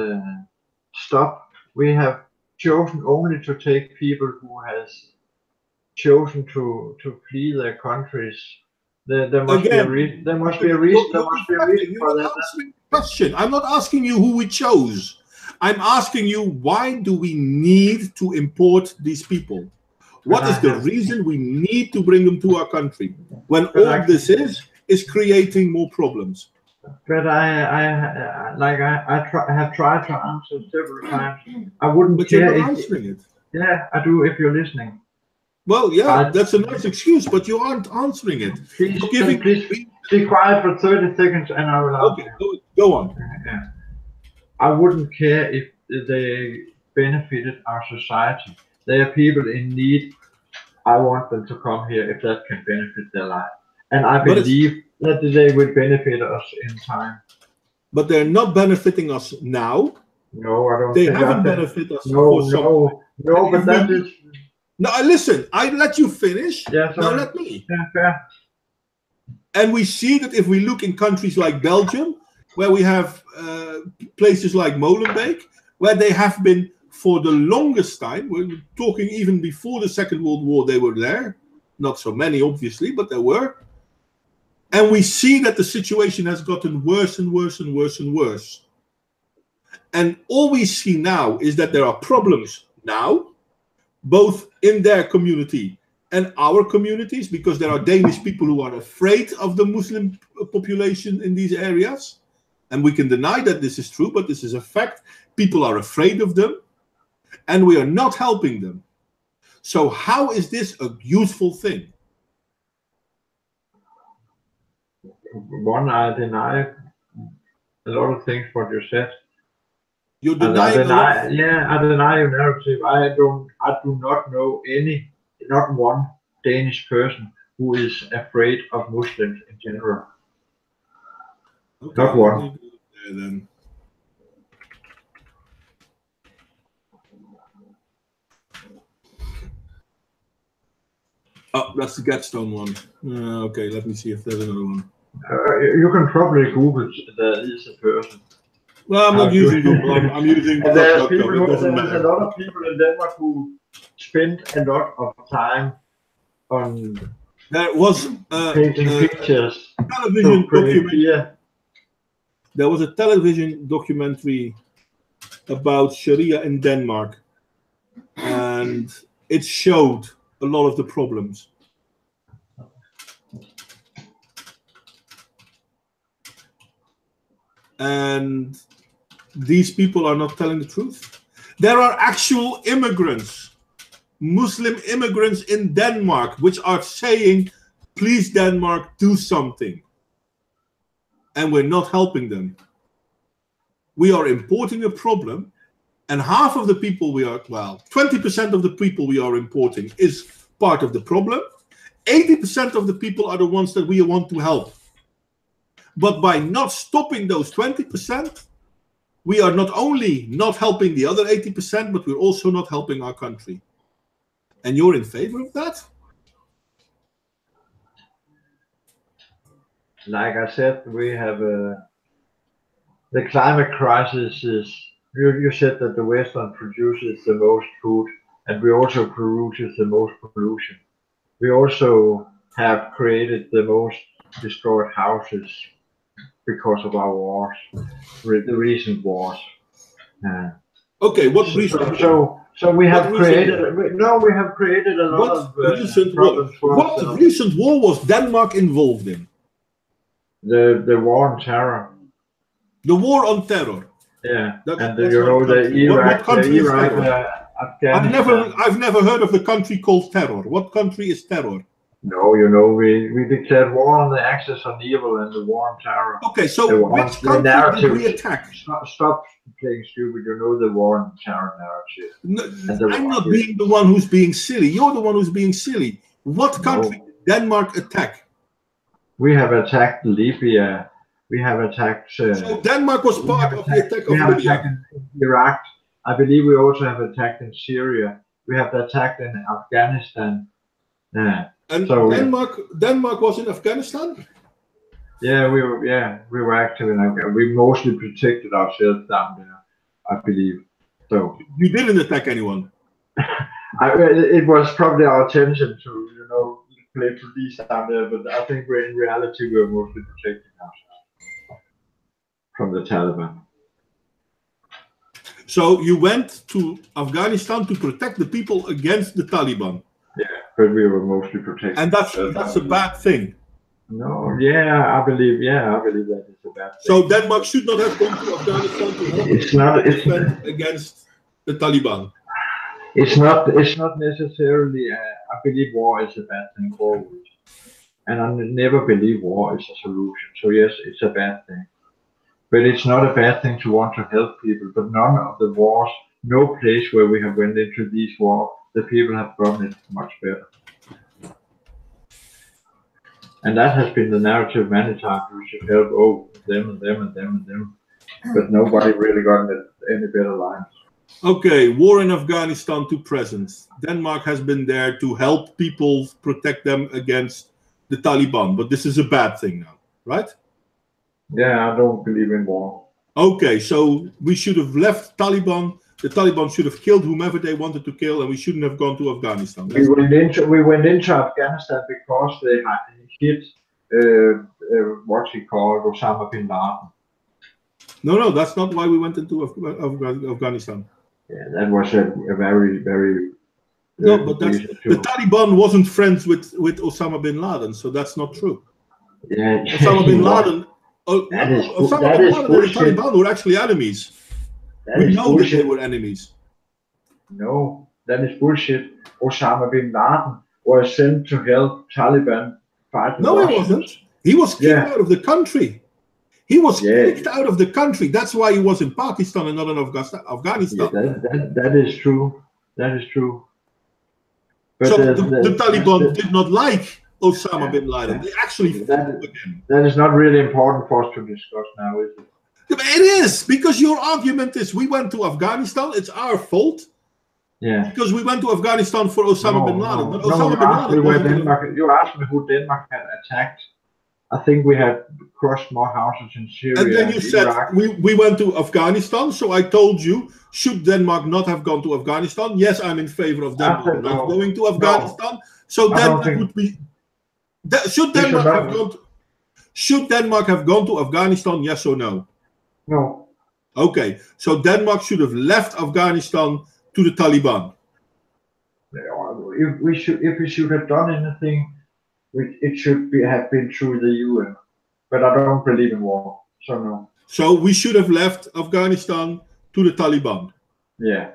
stop, we have chosen only to take people who has chosen to flee their countries. There must be a reason. There must be a reason. There must be a reason for that. Question. I'm not asking you who we chose. I'm asking you, why do we need to import these people? What is the reason we need to bring them to our country when all this is creating more problems? But I have tried to answer several times. I wouldn't but care you're not answering it. Yeah, I do if you're listening. Well, yeah, that's a nice excuse, but you aren't answering it. Please be quiet for 30 seconds and I will answer. Okay, go on. Yeah. I wouldn't care if they benefited our society. They are people in need. I want them to come here if that can benefit their life. And I believe that they will benefit us in time. But they're not benefiting us now. No, I don't. They haven't benefited us. No, but that is. No, listen. I let you finish. Yeah, now let me. Yeah, fair. And we see that if we look in countries like Belgium, where we have places like Molenbeek, where they have been for the longest time. We're talking even before the Second World War. They were there. Not so many, obviously, but there were. And we see that the situation has gotten worse and worse and worse and worse. And all we see now is that there are problems now, both in their community and our communities, because there are Danish people who are afraid of the Muslim population in these areas. And we can deny that this is true, but this is a fact. People are afraid of them, and we are not helping them. So how is this a useful thing? One, I deny a lot of things what you said. You deny I deny your narrative. I do not know not one Danish person who is afraid of Muslims in general. Okay, Not one. let me go there then. Oh, that's the Gatstone one. Okay, let me see if there's another one. You can probably Google there is a person. Well, I'm not using Google. I'm using there's DuckDuckGo. It doesn't a matter. lot of people in Denmark who spend a lot of time on There was painting pictures. television to create documentary. fear. There was a television documentary about Sharia in Denmark, and it showed a lot of the problems. And these people are not telling the truth. There are actual immigrants, Muslim immigrants in Denmark, which are saying, please, Denmark, do something. And we're not helping them. We are importing a problem, and half of the people we are, well, 20% of the people we are importing is part of the problem. 80% of the people are the ones that we want to help. But by not stopping those 20%, we are not only not helping the other 80%, but we're also not helping our country. And you're in favor of that? Like I said, we have the climate crisis is, you said that the Western produces the most food, and we also produces the most pollution. We also have created the most destroyed houses because of our wars, the recent wars. Okay, what reason? So we have created. We have created a lot of problems for ourselves. What recent war was Denmark involved in? The war on terror. The war on terror. Yeah, and you know the Iraq, Afghanistan. I've never heard of a country called terror. What country is terror? No, you know, we declared war on the axis on evil and the war on terror. Okay, so which country did we attack? Stop playing stupid. You know the war on terror narrative. No, I'm not being the one who's being silly. You're the one who's being silly. What country did Denmark attack? We have attacked Libya. We have attacked. So Denmark was part of the attack of Libya. We have Libya. attacked in Iraq. I believe we also have attacked in Syria. We have attacked in Afghanistan. And so Denmark was in Afghanistan? Yeah, we were active in Afghanistan. We mostly protected ourselves down there, I believe. So you didn't attack anyone? It was probably our intention to, you know, play police down there, but I think in reality we were mostly protecting ourselves from the Taliban. So you went to Afghanistan to protect the people against the Taliban? Yeah, but we were mostly protected. And that's a bad thing? No, I believe that is a bad thing. So Denmark should not have gone to Afghanistan to help defend against the Taliban? It's not necessarily, I believe war is a bad thing always. And I never believe war is a solution. So yes, it's a bad thing. But it's not a bad thing to want to help people. But none of the wars, no place where we have went into these wars, the people have gotten it much better. And that has been the narrative many times. We should help them and them and them and them. But nobody really got any better lines. Okay, war in Afghanistan to present. Denmark has been there to help people, protect them against the Taliban. But this is a bad thing now, right? Yeah, I don't believe in war. Okay, so we should have left Taliban. The Taliban should have killed whomever they wanted to kill, and we shouldn't have gone to Afghanistan. We went into Afghanistan because they hit what he called Osama bin Laden. No, that's not why we went into Afghanistan. Yeah, that was a very, very. No, but the Taliban wasn't friends with Osama bin Laden, so that's not true. Yeah, Osama bin Laden. Osama bin Laden and the Taliban were actually enemies. We know that they were enemies. No, that is bullshit. Osama bin Laden was sent to help Taliban fight. No, he wasn't. He was kicked out of the country. He was kicked out of the country. That's why he was in Pakistan and not in Afghanistan. Yeah, that is true. That is true. But so the Taliban did not like Osama bin Laden. They actually fought with him. That is not really important for us to discuss now, is it? It is, because your argument is we went to Afghanistan, it's our fault. Yeah. Because we went to Afghanistan for Osama bin Laden. But Osama bin Laden Laden. You asked me who Denmark had attacked. I think we had crushed more houses in Syria. And then you said we went to Afghanistan. So I told you, should Denmark not have gone to Afghanistan? Yes, I'm in favor of Denmark not going to Afghanistan. So then that would be. Should Denmark have gone to Afghanistan? Yes or no? No. Okay, so Denmark should have left Afghanistan to the Taliban. If we should have done anything, it should have been through the UN. But I don't believe in war, so no. So we should have left Afghanistan to the Taliban. Yeah.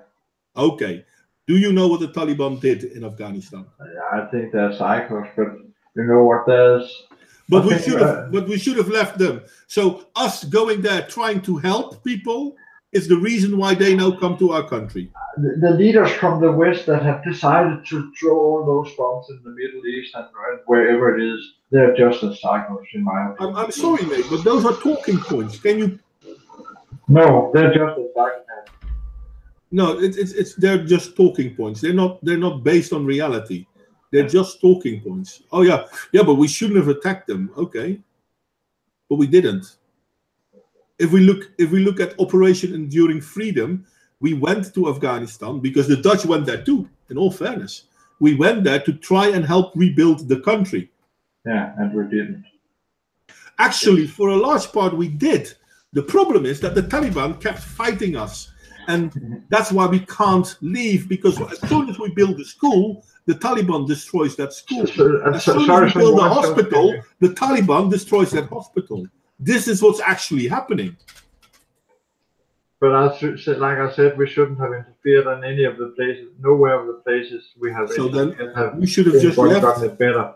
Okay. Do you know what the Taliban did in Afghanistan? Yeah, I think they're psychos, but you know what there's. But we should have left them. So us going there trying to help people is the reason why they now come to our country. The leaders from the West that have decided to throw all those bombs in the Middle East and wherever it is, they're just as psychos in my opinion. I'm sorry, mate, but those are talking points. Can you? No, they're just as psychos. No, they're just talking points. They're not based on reality. They're just talking points. Oh yeah, but we shouldn't have attacked them. Okay, but we didn't. If we look at Operation Enduring Freedom, we went to Afghanistan because the Dutch went there too. In all fairness, we went there to try and help rebuild the country. Yeah, and we didn't. Actually, for a large part, we did. The problem is that the Taliban kept fighting us. And that's why we can't leave, because as soon as we build a school, the Taliban destroys that school. As soon as we build a hospital, the Taliban destroys that hospital. This is what's actually happening. But like I said, we shouldn't have interfered in any of the places, nowhere of the places we have. So then we should have just left. It better.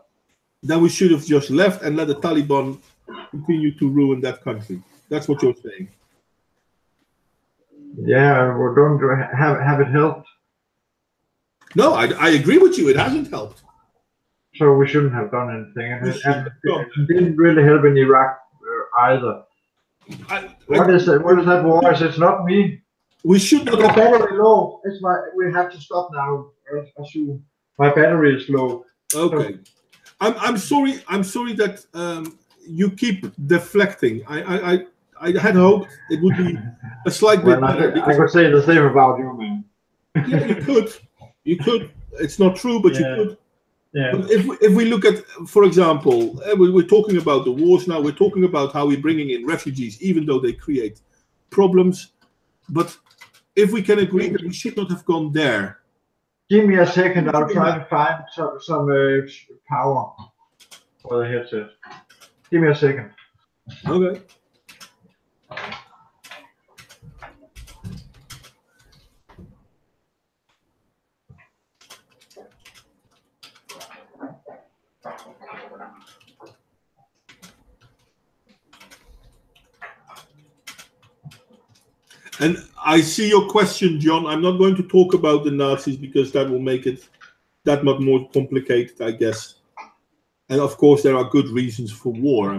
Then we should have just left and let the Taliban continue to ruin that country. That's what you're saying. Yeah, we don't have it helped. No, I agree with you. It hasn't helped. So we shouldn't have done anything. And it didn't really help in Iraq either. What is that war? It's not me. We should not have battery low. We have to stop now. My battery is low. Okay. I'm sorry that you keep deflecting. I had hoped it would be a slight bit better. I could say the same about you, man. Yeah, you could. It's not true, but you could. Yeah. But if we look at, for example, we're talking about the wars now. We're talking about how we're bringing in refugees, even though they create problems. But if we can agree that we should not have gone there. Give me a second. I'll try to find some power for the headset. Give me a second. Okay. And I see your question, John. I'm not going to talk about the Nazis because that will make it that much more complicated, I guess. And of course, there are good reasons for war.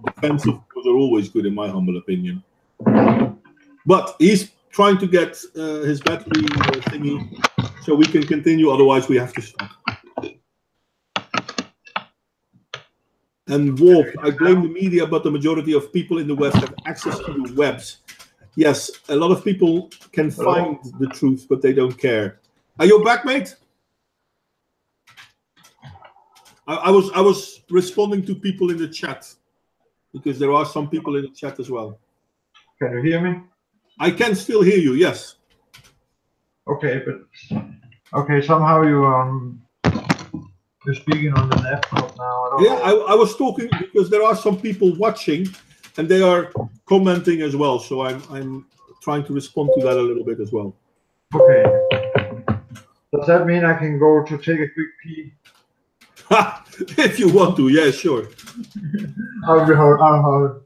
Defensive wars are always good, in my humble opinion. But he's trying to get his battery thingy so we can continue. Otherwise, we have to stop. And Warp, I blame the media, but the majority of people in the West have access to the webs. Yes, a lot of people can find the truth, but they don't care. Are you back, mate? I was responding to people in the chat because there are some people in the chat as well. Can you hear me? I can still hear you. Yes. Okay, but somehow you're speaking on the laptop now. I was talking because there are some people watching. And they are commenting as well, so I'm trying to respond to that a little bit as well. Okay. Does that mean I can go to take a quick pee? If you want to, yeah, sure. I'll hold.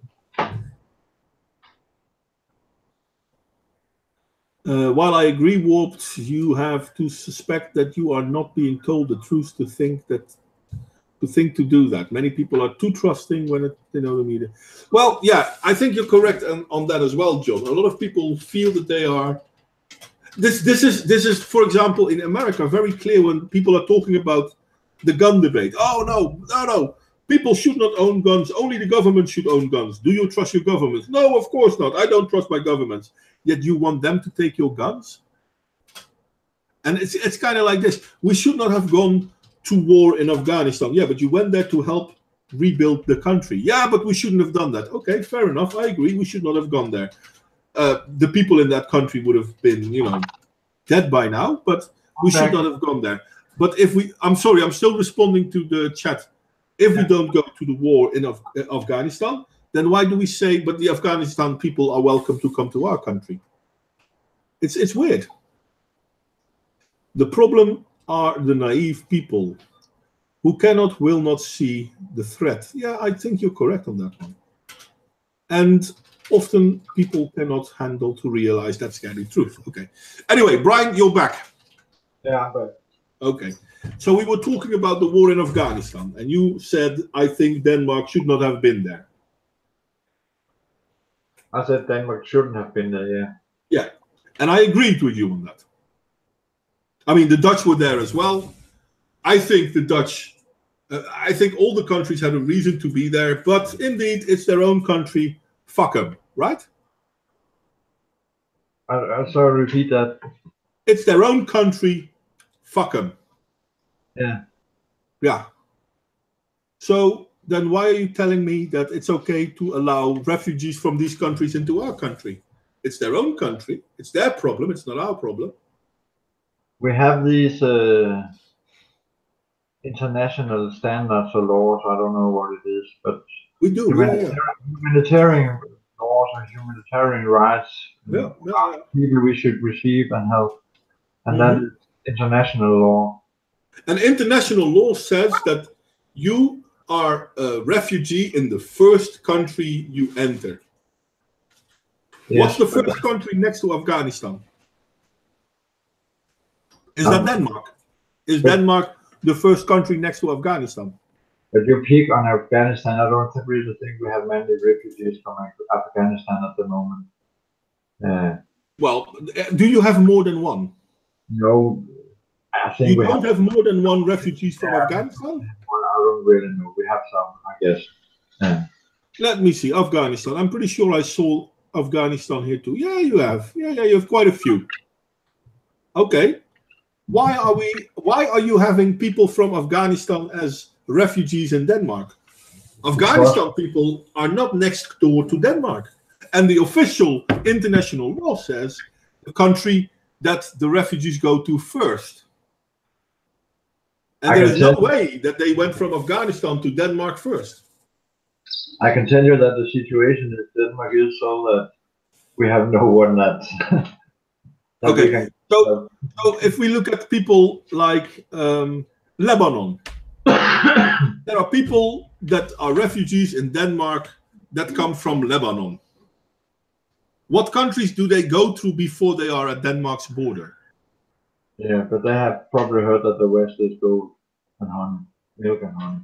While I agree, Warped, you have to suspect that you are not being told the truth to think that to think to do that. Many people are too trusting when they know the media. Well, yeah, I think you're correct on that as well, John. A lot of people feel that they are. This is, for example, in America, very clear when people are talking about the gun debate. Oh no. People should not own guns. Only the government should own guns. Do you trust your government? No, of course not. I don't trust my government. Yet you want them to take your guns? And it's kind of like this. We should not have gone to war in Afghanistan. Yeah, but you went there to help rebuild the country. Yeah, but we shouldn't have done that. Okay, fair enough. I agree. We should not have gone there. The people in that country would have been, dead by now, but we should not have gone there. But I'm sorry, I'm still responding to the chat. If we don't go to the war in Afghanistan, then why do we say, but the Afghanistan people are welcome to come to our country? It's weird. The problem are the naive people who will not see the threat. Yeah, I think you're correct on that one. And often people cannot handle to realize that scary truth. Okay. Anyway, Brian, you're back. Yeah, I'm back. Okay. So we were talking about the war in Afghanistan, and you said, I think Denmark should not have been there. I said Denmark shouldn't have been there, yeah. Yeah, and I agreed with you on that. I mean, the Dutch were there as well. I think the Dutch, I think all the countries had a reason to be there, but indeed, it's their own country. Fuck them, right? I'll sorry, repeat that. It's their own country. Fuck them. Yeah. Yeah. So then why are you telling me that it's okay to allow refugees from these countries into our country? It's their own country. It's their problem. It's not our problem. We have these international standards or laws. I don't know what it is, but we do. Humanitarian laws and humanitarian rights. People we should receive and help. And that is international law. And international law says that you are a refugee in the first country you enter. Yes, what's the first country next to Afghanistan? Is that Denmark? Is Denmark the first country next to Afghanistan? But you pick on Afghanistan. I don't really think we have many refugees from Afghanistan at the moment. Well, do you have more than one? No. I think you don't have more than one refugees from Afghanistan? Well, I don't really know. We have some, I guess. Yeah. Let me see. Afghanistan. I'm pretty sure I saw Afghanistan here too. Yeah, you have. Yeah, you have quite a few. Okay. Why are you having people from Afghanistan as refugees in Denmark? Afghanistan people are not next door to Denmark. And the official international law says the country that the refugees go to first. And there is no way that they went from Afghanistan to Denmark first. I can tell you that the situation in Denmark is so that we have no one that okay. So if we look at people like Lebanon, there are people that are refugees in Denmark that come from Lebanon. What countries do they go through before they are at Denmark's border? Yeah, but they have probably heard that the West is gold and honey, milk and honey.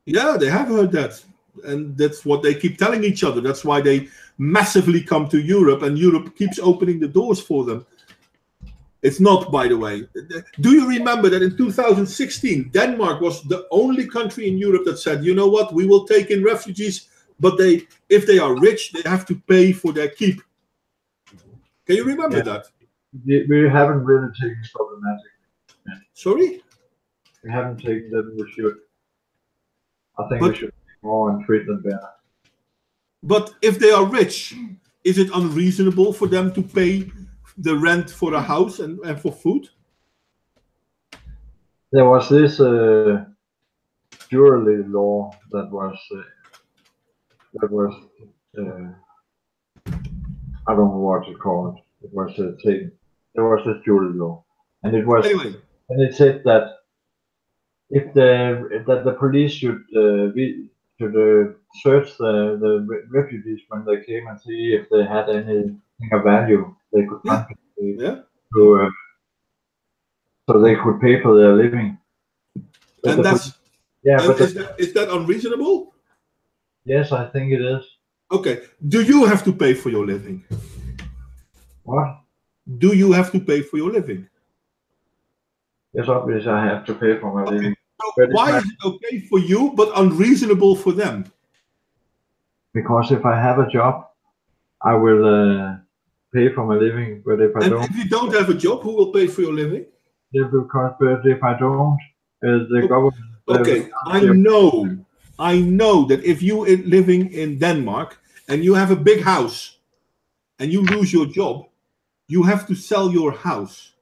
Yeah, they have heard that. And that's what they keep telling each other. That's why they massively come to Europe, and Europe keeps opening the doors for them. It's not, by the way. Do you remember that in 2016, Denmark was the only country in Europe that said, you know what, we will take in refugees, but if they are rich, they have to pay for their keep. Can you remember that? We haven't really taken it problematic. Sorry? We haven't taken them, we should. I think we should take more and treat them better. But if they are rich, is it unreasonable for them to pay the rent for a house and for food? There was this jewelry law that was I don't know what to call it. It was taken. There was this jewelry law, and it was anyway. And it said that if the police should search the refugees when they came and see if they had anything of value they could confiscate so they could pay for their living. And Yeah, but is that unreasonable? yes, I think it is. Okay. Do you have to pay for your living? What? Do you have to pay for your living? Yes, obviously I have to pay for my living. So But why is it okay for you but unreasonable for them? Because if I have a job, I will pay for my living. But if I And don't, if you don't have a job, who will pay for your living? but if I don't, the government. Okay, I know that if you are living in Denmark and you have a big house and you lose your job, you have to sell your house.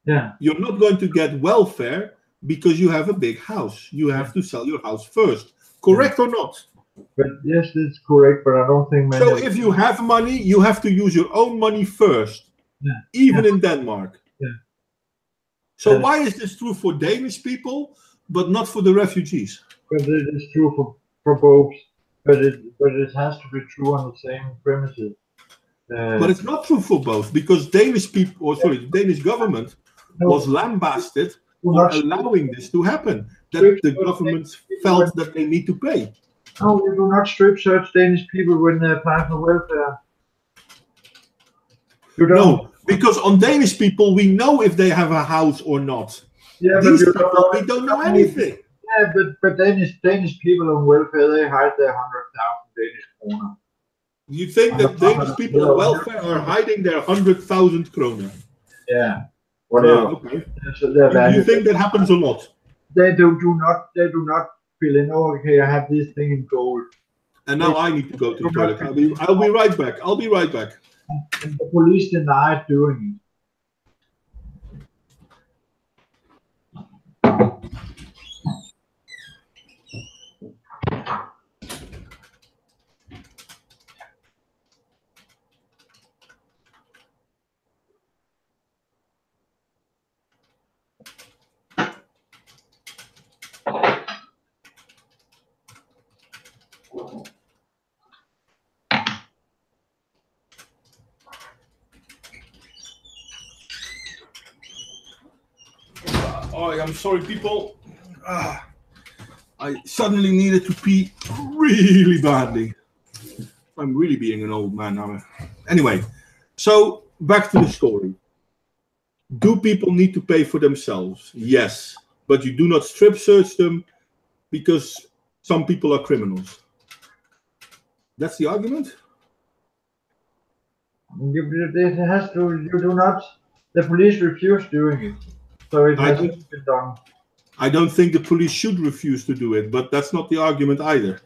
Yeah. You're not going to get welfare because you have a big house. You have to sell your house first. Correct or not? But yes, that's correct. But I don't think many. So if you have money, you have to use your own money first, even in Denmark. Yeah. So why is this true for Danish people, but not for the refugees? But it is true for both. But it has to be true on the same premises. But it's not true for both, because Danish people, or sorry, the Danish government was lambasted for allowing this to happen. That the government felt that they need to pay. No, you do not strip search Danish people when they apply for welfare. You don't. No, because on Danish people, we know if they have a house or not. Yeah, These but people, we don't know anything. Yeah, but Danish people on welfare, they hide their 100,000 Danish kroner. You think that Danish people on welfare are hiding their 100,000 kroner? Yeah. Whatever. Okay. You think that happens a lot? They do not feel in. Oh, okay, I have this thing in gold. And now I need to go to the toilet. I'll be right back. I'll be right back. And the police denied doing it. Oh, I'm sorry, people. I suddenly needed to pee really badly. I'm really being an old man now. Anyway, so back to the story. Do people need to pay for themselves? Yes, but you do not strip search them because some people are criminals. That's the argument? It has to. You do not. The police refuse doing it, so it has been done. I don't think the police should refuse to do it, but that's not the argument either.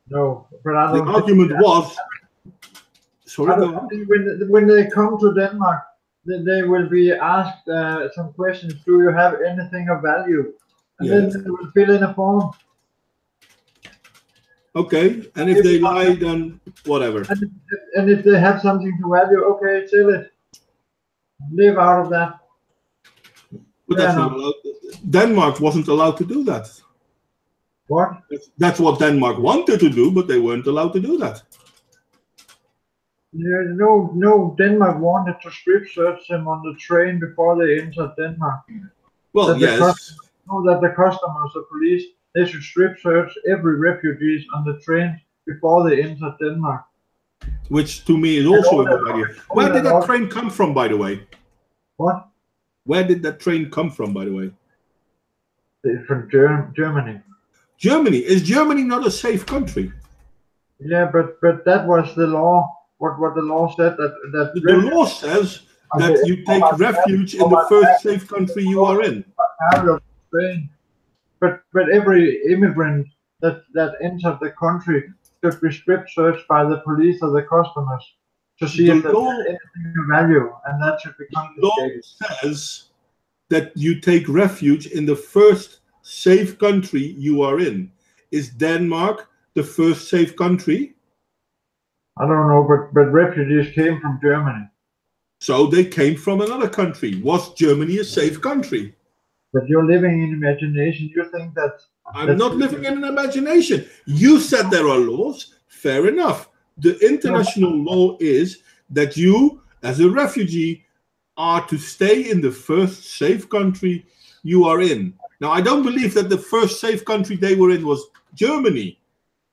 No, but I don't. The argument was. Sorry, go on. When they come to Denmark, they will be asked some questions. Do you have anything of value? And then they will fill in a form. Okay, and if they lie, then whatever. And if they have something to value, okay, sell it. Live out of that. But that's not allowed. Denmark wasn't allowed to do that. What? That's what Denmark wanted to do, but they weren't allowed to do that. No, Denmark wanted to strip search them on the train before they entered Denmark. Well, yes. That the customers, the police, they should strip search every refugees on the train before they enter Denmark. Which to me is also a good idea. Where did that train come from, by the way? What? Where did that train come from, by the way? From Germany. Germany? Is Germany not a safe country? Yeah, but that was the law. What the law said that the law says that you take refuge in the first safe country you are in. But every immigrant that entered the country should be strip searched by the police or the customers to see if there's anything of value, and that should be confiscated. The law says that you take refuge in the first safe country you are in. Is Denmark the first safe country? I don't know, but refugees came from Germany. So they came from another country. Was Germany a safe country? But you're living in imagination. You think that... I'm not living in an imagination. You said there are laws. Fair enough. The international law is that you, as a refugee, are to stay in the first safe country you are in. Now, I don't believe that the first safe country they were in was Germany.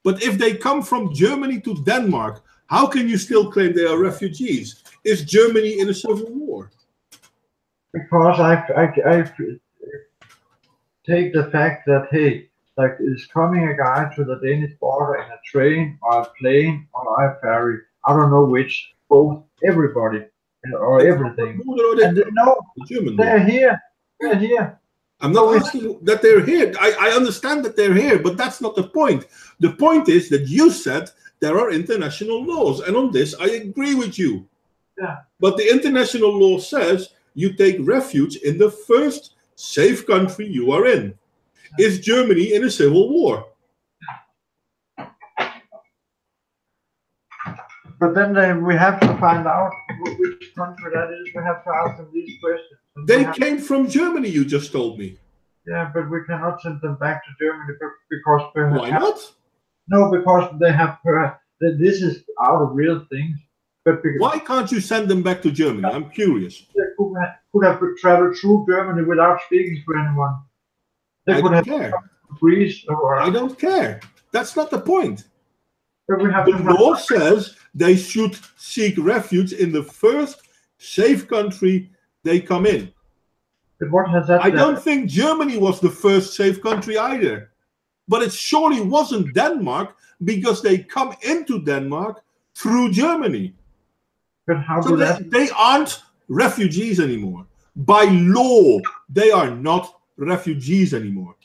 But if they come from Germany to Denmark, how can you still claim they are refugees? Is Germany in a civil war? Because I take the fact that, hey, like, is coming a guy to the Danish border in a train or a plane or a ferry, I don't know which, both, everybody or everything. And they're here. They're here. I'm not asking that they're here. I understand that they're here, but that's not the point. The point is that you said there are international laws, and on this I agree with you. Yeah. But the international law says you take refuge in the first safe country you are in. Is Germany in a civil war? But then we have to find out which country that is. We have to ask them these questions. They came from Germany, you just told me. Yeah, but we cannot send them back to Germany because why not? No, because they have. This is out of real things. But why can't you send them back to Germany? I'm curious. They could have traveled through Germany without speaking to anyone. They I could don't have care. Greece or. I don't care. That's not the point. But we have the law says they should seek refuge in the first safe country they come in. But what has that? I don't think Germany was the first safe country either. But it surely wasn't Denmark because they come into Denmark through Germany. But how so they aren't refugees anymore. By law, they are not refugees anymore.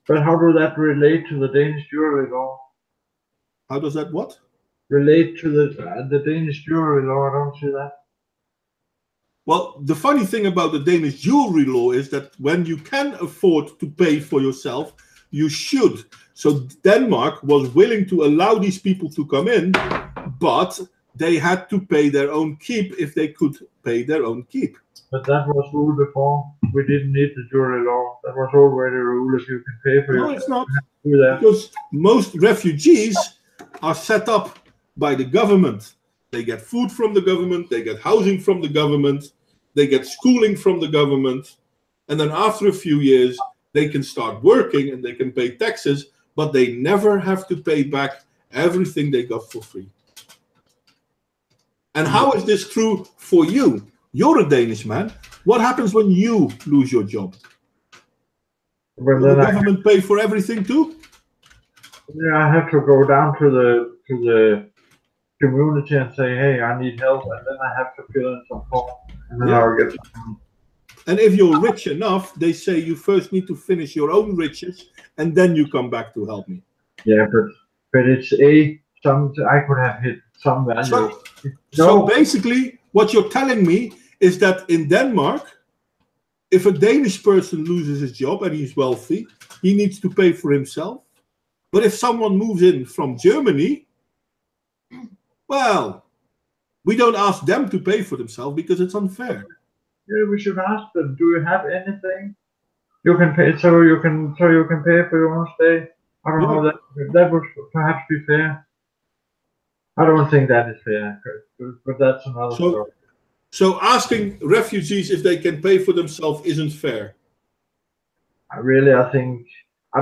But how does that relate to the Danish jury law? How does that what? Relate to the Danish jury law? I don't see that. Well, the funny thing about the Danish jewelry law is that when you can afford to pay for yourself, you should. So Denmark was willing to allow these people to come in, but they had to pay their own keep if they could pay their own keep. But that was ruled before. We didn't need the jury law. That was already a rule. If you can pay for yourself, it's not. Do that. Because most refugees are set up by the government. They get food from the government, they get housing from the government, they get schooling from the government, and then after a few years, they can start working and they can pay taxes, but they never have to pay back everything they got for free. And how is this true for you? You're a Danish man. What happens when you lose your job? Will the government pay for everything too? Yeah, I have to go down to the community and say, hey, I need help, and then I have to fill in some form, and then I'll get some. And if you're rich enough, they say you first need to finish your own riches, and then you come back to help me. Yeah, but it's I could have hit some value. So basically, what you're telling me is that in Denmark, if a Danish person loses his job and he's wealthy, he needs to pay for himself. But if someone moves in from Germany, well, we don't ask them to pay for themselves because it's unfair. Yeah, we should ask them. Do you have anything you can pay so you can pay for your own stay? I don't know, that would perhaps be fair. I don't think that is fair, but that's another story. So asking refugees if they can pay for themselves isn't fair. I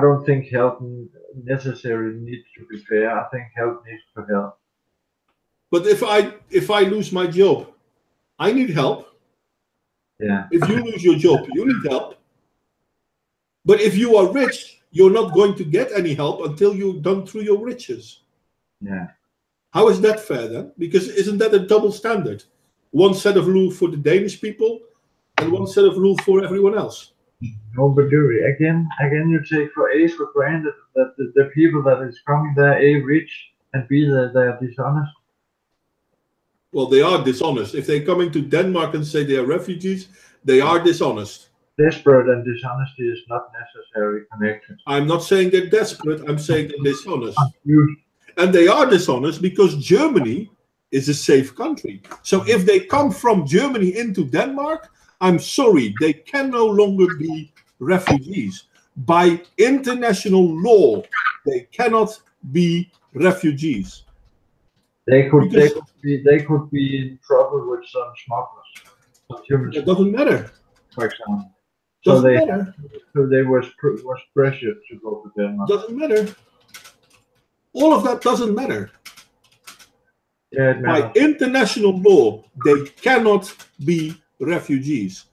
don't think help necessarily needs to be fair. I think help needs to help. But if I lose my job, I need help. Yeah. If you lose your job, you need help. But if you are rich, you're not going to get any help until you've done through your riches. Yeah. How is that fair then? Because isn't that a double standard? One set of rules for the Danish people and one set of rules for everyone else. No, but again, you take for granted that the people that is coming there, A, rich, and B, that they are dishonest. Well, they are dishonest. If they're coming to Denmark and say they are refugees, they are dishonest. Desperate and dishonesty is not necessarily connected. I'm not saying they're desperate. I'm saying they're dishonest. And they are dishonest because Germany is a safe country. So if they come from Germany into Denmark, I'm sorry, they can no longer be refugees. By international law, they cannot be refugees. They could be in trouble with some smugglers. It doesn't matter. For example. So Doesn't matter. So they was pressured to go to Denmark. Doesn't matter. All of that doesn't matter. Yeah, it By matters. international law, they cannot be refugees.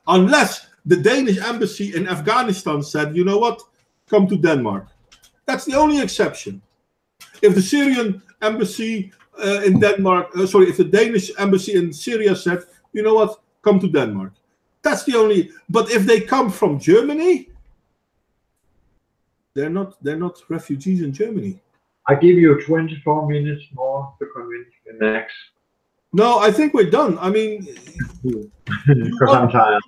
Unless the Danish embassy in Afghanistan said, you know what, come to Denmark. That's the only exception. If the Syrian embassy in Denmark, if the Danish embassy in Syria said, you know what, come to Denmark. That's the only, but if they come from Germany, they're not refugees in Germany. I give you 24 minutes more to convince me next. No, I think we're done. I mean, Because I'm tired.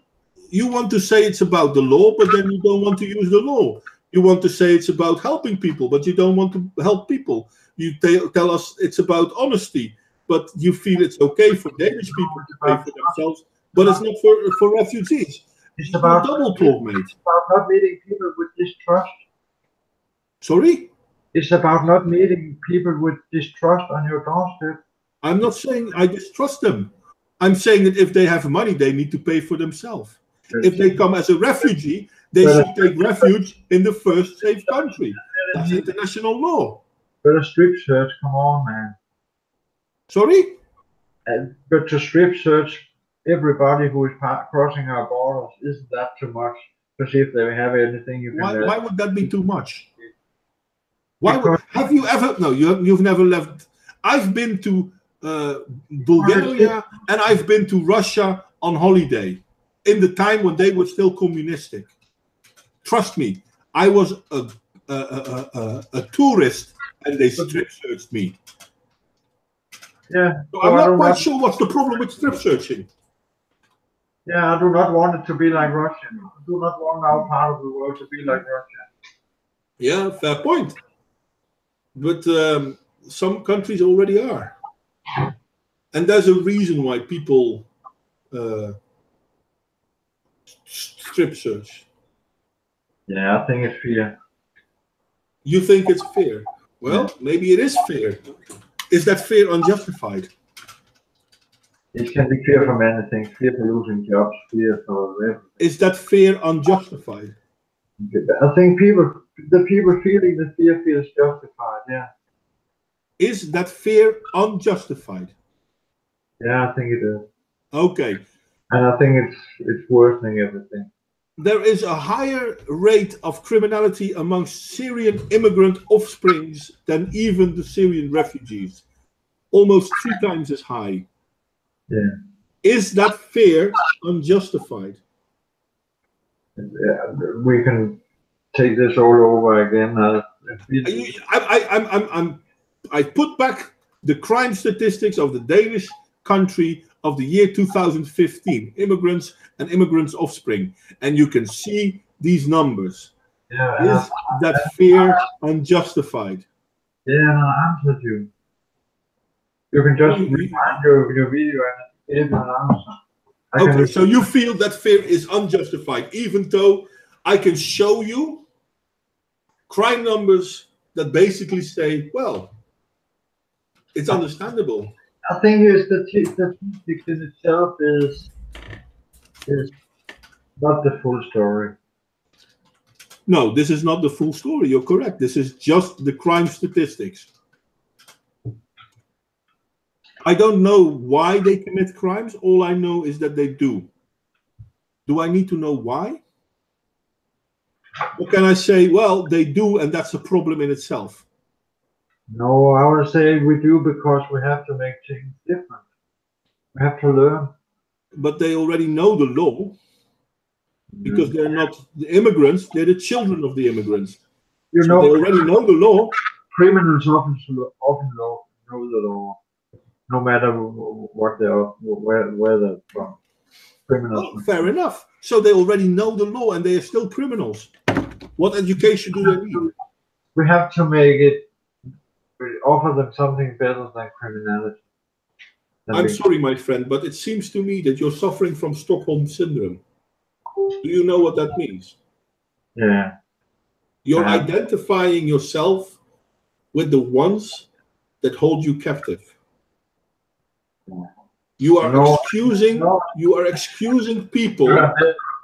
You want to say it's about the law, but then you don't want to use the law. You want to say it's about helping people, but you don't want to help people. You tell us it's about honesty, but you feel it's okay for Danish people to pay for themselves, but it's not for refugees. It's about double talk, mate. It's about not meeting people with distrust. Sorry? It's about not meeting people with distrust on your doorstep. I'm not saying I distrust them. I'm saying that if they have money, they need to pay for themselves. If they come as a refugee, they should take refuge in the first safe country. That's international law. But a strip search, come on, man. Sorry? But to strip search everybody who is crossing our borders, isn't that too much? To see if they have anything you can... Why would that be too much? Have you ever... No, you've never left... I've been to Bulgaria and I've been to Russia on holiday in the time when they were still communistic. Trust me, I was a tourist and they strip searched me. Yeah. So I'm not quite sure what's the problem with strip searching. Yeah, I do not want it to be like Russia. I do not want our part of the world to be like Russia. Yeah, fair point. But some countries already are. And there's a reason why people strip search. Yeah, I think it's fair. You think it's fair? Well, maybe it is fair. Is that fear unjustified? It can be fear for many things. Fear for losing jobs, fear for everything. Is that fear unjustified? I think the people feeling the fear feels justified, yeah. Is that fear unjustified? Yeah, I think it is. Okay. And I think it's worsening everything. There is a higher rate of criminality amongst Syrian immigrant offsprings than even the Syrian refugees. Almost 3 times as high. Yeah. Is that fear unjustified? Yeah, we can take this all over again. I put back the crime statistics of the Danish country of the year 2015, immigrants and immigrants' offspring, and you can see these numbers. Yeah, is that fear unjustified? Yeah, I answered you. You can just rewind your video and give an answer. Okay, so you feel that fear is unjustified, even though I can show you crime numbers that basically say, well, it's understandable. I think the statistics in itself is not the full story. No, this is not the full story. You're correct. This is just the crime statistics. I don't know why they commit crimes. All I know is that they do. Do I need to know why? Or can I say, well, they do, and that's a problem in itself? No, I would say we do because we have to make things different. We have to learn. But they already know the law because they're not the immigrants, they're the children of the immigrants. You so know, they already know the law. Criminals often know the law, no matter what they are, where they're from. Criminals. Well, fair enough. So they already know the law and they are still criminals. What education do they need? We have to make it. We offer them something better than criminality. I'm sorry, my friend, but it seems to me that you're suffering from Stockholm Syndrome. Do you know what that means? Yeah. You're identifying yourself with the ones that hold you captive. You are excusing people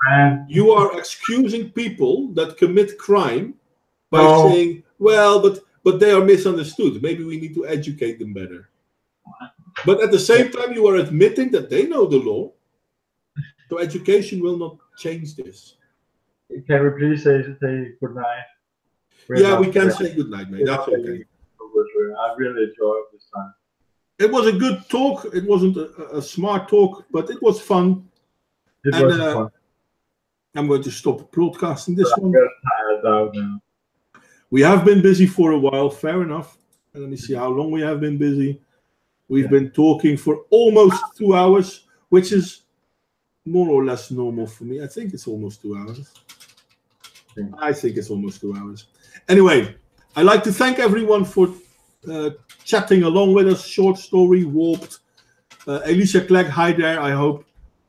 man. You are excusing people that commit crime by No. saying, well, but they are misunderstood. Maybe we need to educate them better. But at the same time, you are admitting that they know the law. So education will not change this. Can we please say good night? Yeah, we can say good night, mate. That's okay. I really enjoyed this time. It was a good talk. It wasn't a smart talk, but it was fun. It was fun. I'm going to stop broadcasting this one. I'm just tired out now. We have been busy for a while, fair enough. And let me see how long we have been busy. We've been talking for almost 2 hours, which is more or less normal for me. I think it's almost 2 hours. I think it's almost 2 hours. Anyway, I'd like to thank everyone for chatting along with us. Short story, warped. Alicia Clegg, hi there. I hope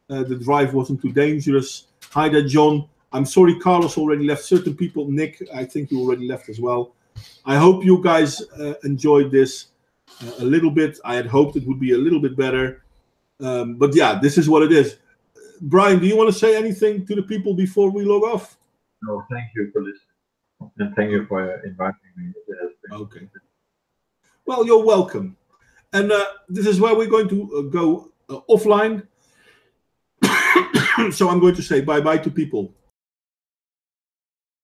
the drive wasn't too dangerous. Hi there, John. I'm sorry Carlos already left. Certain people, Nick, I think you already left as well. I hope you guys enjoyed this a little bit. I had hoped it would be a little bit better. But yeah, this is what it is. Brian, do you want to say anything to the people before we log off? No, thank you for listening. And thank you for inviting me. Okay. Well, you're welcome. And this is where we're going to go offline. So I'm going to say bye-bye to people.